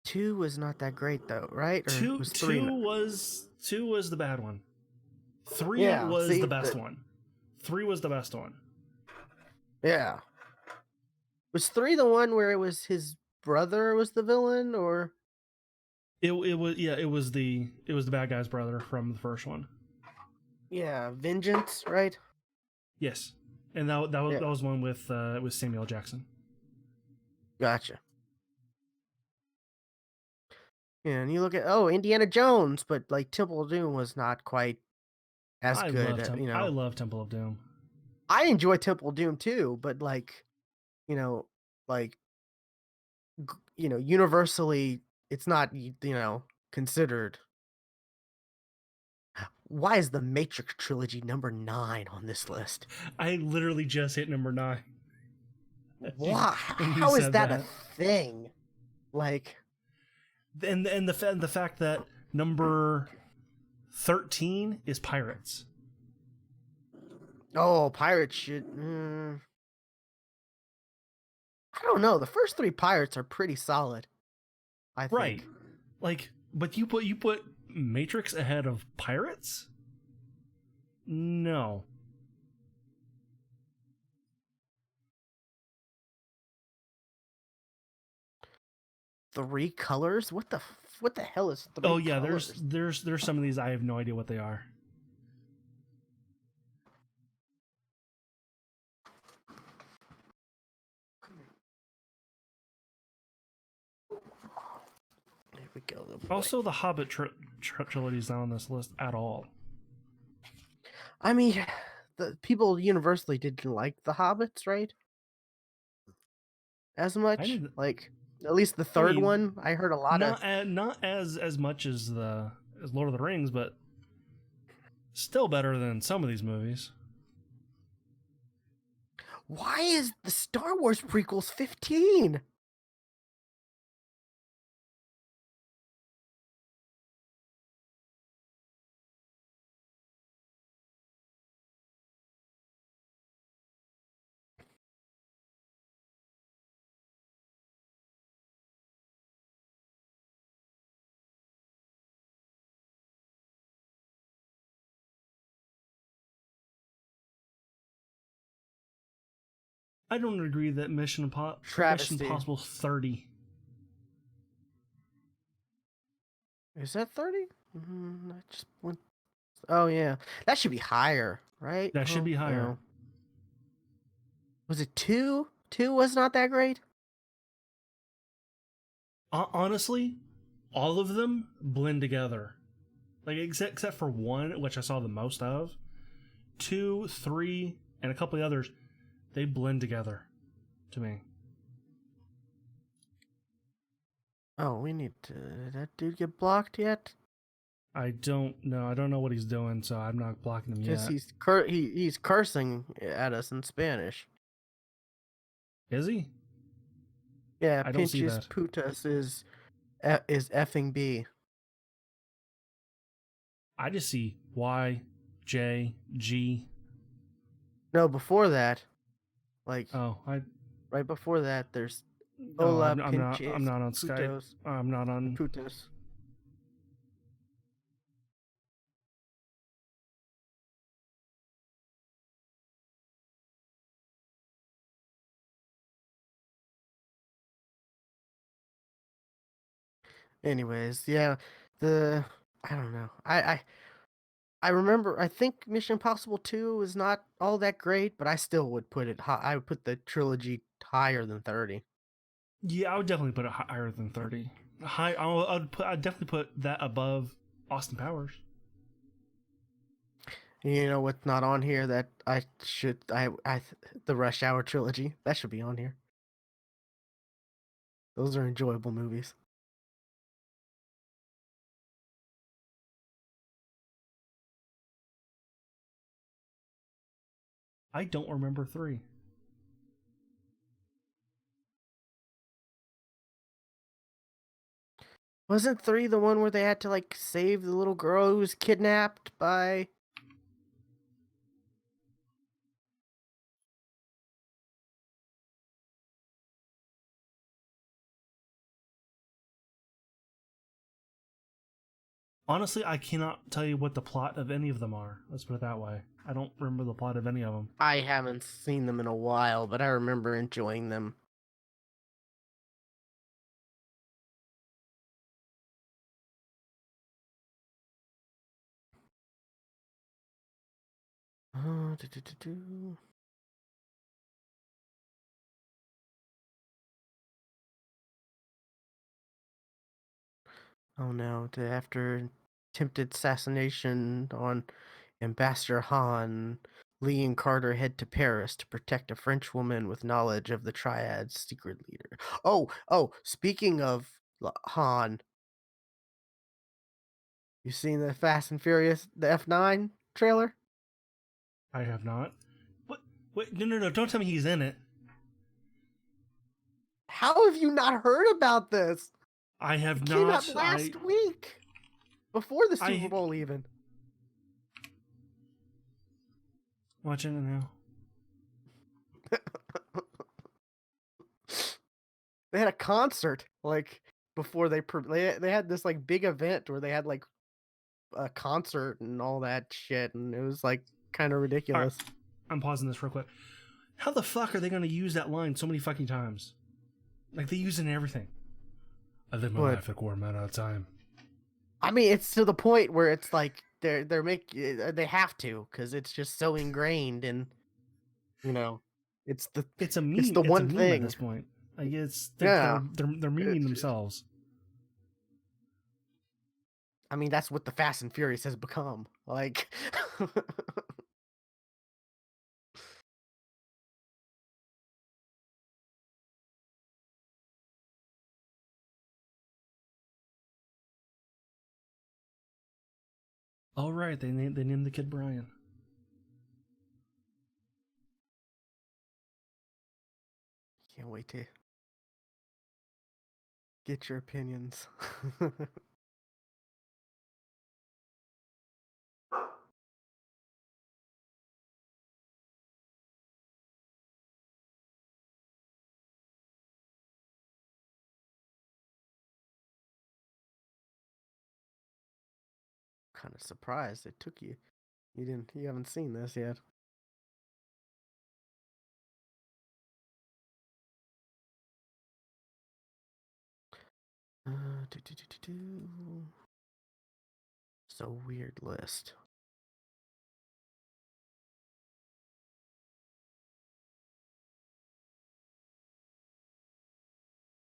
Two was not that great though, right? Or Two was three? two was two was the bad one. Three Yeah. was the See, best one. Three was the best one. yeah. Was three the one where it was his brother was the villain, or It was the bad guy's brother from the first one. yeah, Vengeance, right? Yes, and Yeah, that was one with Samuel Jackson. gotcha. Yeah, and you look at Indiana Jones, but like Temple of Doom was not quite as good. I love Temple of Doom. I enjoy Temple of Doom too, but like you know, like universally it's not considered. Why is the Matrix trilogy number 9 on this list? I literally just hit number 9 Why? when you How is said that a that. thing? Like, And the fact that number 13 is Pirates. oh, Pirates should. I don't know. The first 3 Pirates are pretty solid, I Right. think. Like, but you put Matrix ahead of Pirates? No. 3 colors? What the hell is Oh 3 yeah, colors? there's some of these I have no idea what they are. Here we go. Also, the Hobbit trilogy is not on this list at all. I mean, the people universally didn't like the Hobbits, right? As I much, didn't. like at least the I third mean, one. I heard a lot of. not as much as Lord of the Rings, but still better than some of these movies. Why is the Star Wars prequels 15? I don't agree that Mission Travesty. Impossible 30. Is that 30? I just went. Oh yeah, that should be higher, right? That should Oh be higher. no, was it 2? 2 was not that great. Honestly, all of them blend together. Like except for one, which I saw the most of. 2, 3, and a couple of others, they blend together to me. Oh, we need to. Did that dude get blocked yet? I don't know. I don't know what he's doing, so I'm not blocking him Because yet. he's cursing at us in Spanish. Is he? Yeah, I don't see pinches that. putas is effing B. I just see Y, J, G. No, before that, like Oh, right before that, there's oh, hola I'm pinches not on Skype. putos I'm not on. putas. Anyways, yeah, the I don't know. I remember. I think Mission Impossible 2 is not all that great, but I still would put it high. I would put the trilogy higher than 30. Yeah, I would definitely put it higher than 30. High. I'd definitely put that above Austin Powers. You know what's not on here that I should the Rush Hour trilogy that should be on here. Those are enjoyable movies. I don't remember 3. Wasn't 3 the one where they had to like save the little girl who was kidnapped by? Honestly, I cannot tell you what the plot of any of them are. Let's put it that way. I don't remember the plot of any of them. I haven't seen them in a while, but I remember enjoying them. Do. Oh no! After attempted assassination on Ambassador Han, Lee and Carter head to Paris to protect a French woman with knowledge of the Triad's secret leader. Oh, speaking of Han, you seen the Fast and Furious, the F9 trailer? I have not. What? Wait, no! Don't tell me he's in it. How have you not heard about this? I have It came not. out last week, before the Super I Bowl even. watching it now. They had a concert like before they had this like big event where they had like a concert and all that shit, and it was like kind of All right, ridiculous. I'm pausing this real quick. How the fuck are they going to use that line so many fucking times? Like they use it in everything. I live my But life like we're out of time. I mean, it's to the point where it's like they have to because it's just so ingrained, and you know, it's the It's a it's meme. the It's a one meme at thing. this point. Like it's Yeah, they're memeing themselves. I mean, that's what the Fast and Furious has become. Like, All right, they named the kid Brian. can't wait to get your opinions. Kind of surprised it took you. You haven't seen this yet. Do, do, do, do, do. So weird list.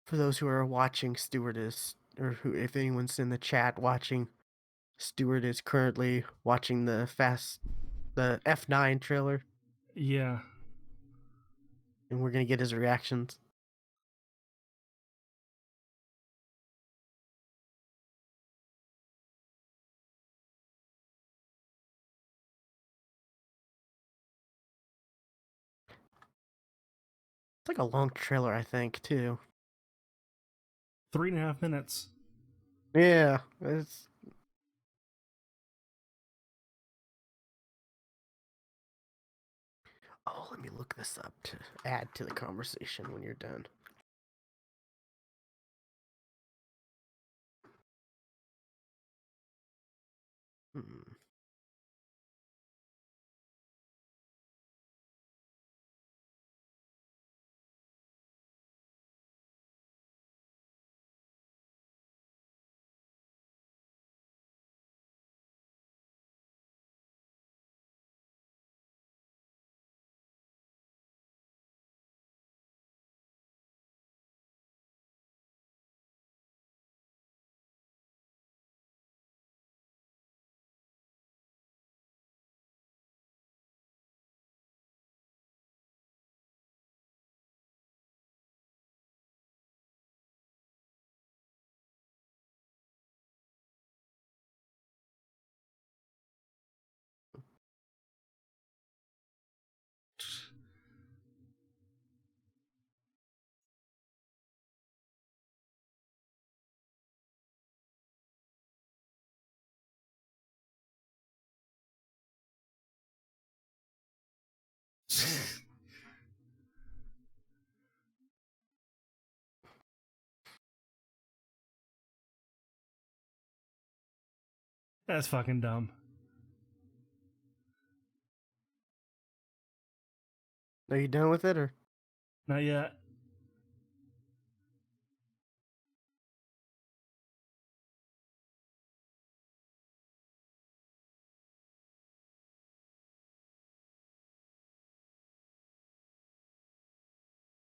For those who are watching, Stewardess, or who, if anyone's in the chat watching, Stewart is currently watching the F9 trailer, Yeah. and we're gonna get his reactions. It's like a long trailer, I think, too. 3.5 minutes. Yeah, it's. Oh, let me look this up to add to the conversation when you're done. Hmm. That's fucking dumb. Are you done with it, or? Not yet.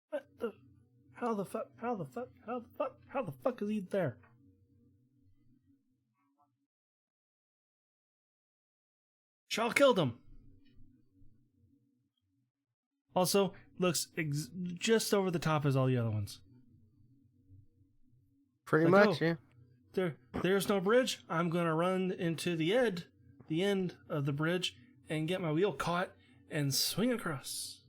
What the? How the fuck? How the fuck? How the fuck? How the fuck is he there? Shaw killed him. Also, looks just over the top as all the other ones. Pretty Like, much, oh, yeah. there's no bridge. I'm gonna run into the end of the bridge, and get my wheel caught and swing across.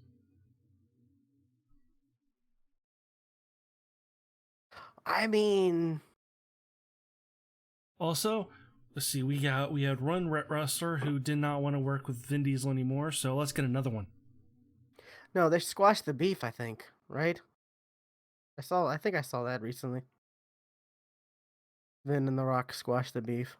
I mean, Also, let's see, we had one wrestler who did not want to work with Vin Diesel anymore, so let's get another one. no, they squashed the beef, I think, right? I think I saw that recently. Vin and The Rock squashed the beef.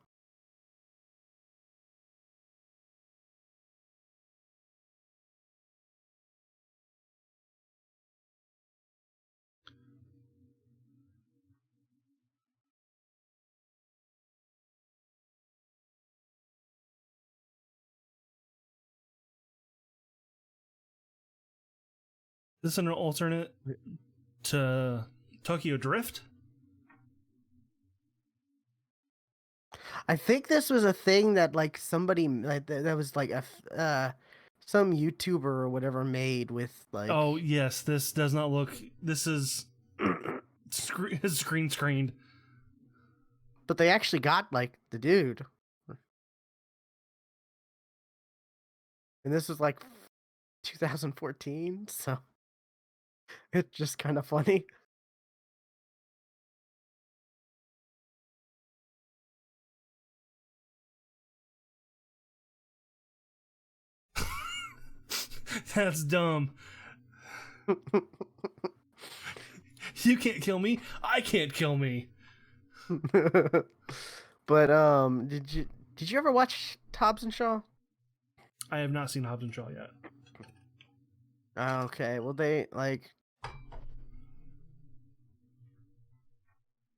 This is an alternate to Tokyo Drift. I think this was a thing that like somebody like that was like some YouTuber or whatever made with like Oh yes, this does not look. This is screened. but they actually got like the dude. And this was like 2014, so it's just kind of funny. That's dumb. You can't kill me. I can't kill me. But did you ever watch Hobbs and Shaw? I have not seen Hobbs and Shaw yet. Okay, well they like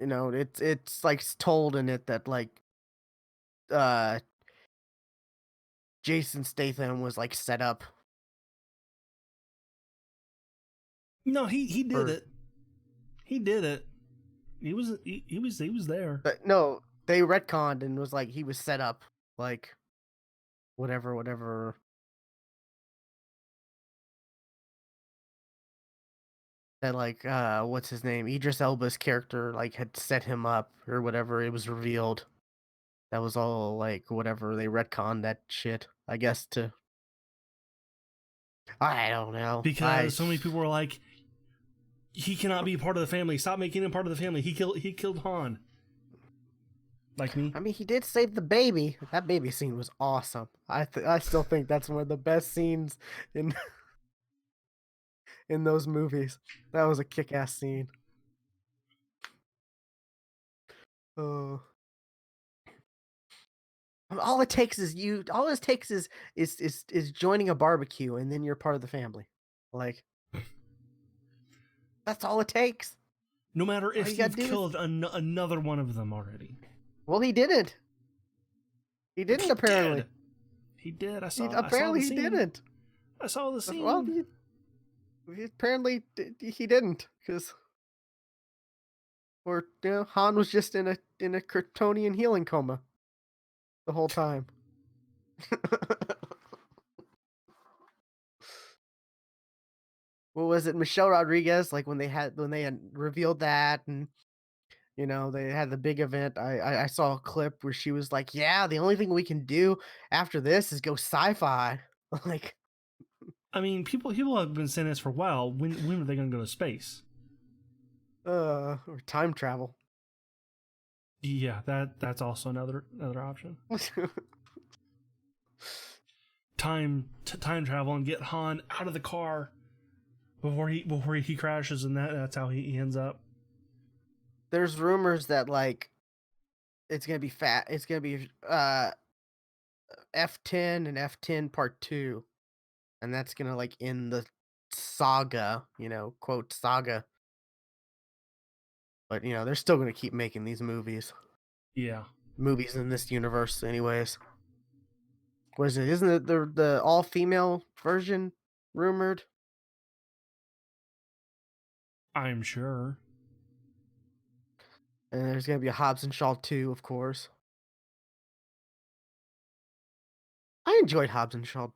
it's like told in it that like uh Jason Statham was like set up No, he did for it. He did it. He was there. but no, they retconned and was like he was set up like whatever that like what's his name? Idris Elba's character like had set him up or whatever. It was revealed. That was all like whatever they retconned that shit. I guess to I don't know. Because so many people were like, he cannot be part of the family. Stop making him part of the family. He killed Han. Like me. I mean, he did save the baby. That baby scene was awesome. I still think that's one of the best scenes in in those movies. That was a kick-ass scene. Oh, all it takes is you. All it takes is joining a barbecue, and then you're part of the family. Like that's all it takes. No matter All you if gotta you've do is. killed another one of them already. Well, he didn't. He didn't He apparently. did. He did. I saw Apparently the he scene. didn't. I saw the Well, scene. apparently he didn't because or Han was just in a Kryptonian healing coma the whole time. What was it, Michelle Rodriguez? Like when they had revealed that, and they had the big event. I saw a clip where she was like, "Yeah, the only thing we can do after this is go sci-fi." Like, I mean, people have been saying this for a while. When are they going to go to space? or time travel. Yeah, that's also another option. Time travel and get Han out of the car before he crashes, and that's how he ends up. There's rumors that like it's gonna be fat. It's gonna be F10 and F10 Part 2, and that's gonna like end the saga, quote saga. But they're still gonna keep making these Yeah, movies in this universe, anyways. What is it? Isn't it the all female version rumored? I'm sure. And there's gonna be a Hobbs and Shaw 2, of course. I enjoyed Hobbs and Shaw.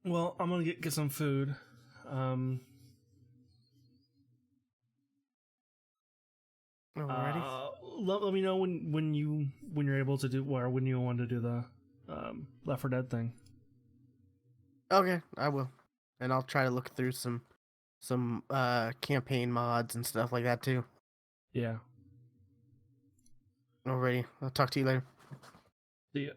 Well, I'm gonna get some food. Alrighty. Let me know when you're able to do, or when you want to do the Left 4 Dead thing. Okay, I will, and I'll try to look through some campaign mods and stuff like that too. Yeah. Alrighty, I'll talk to you later. See ya.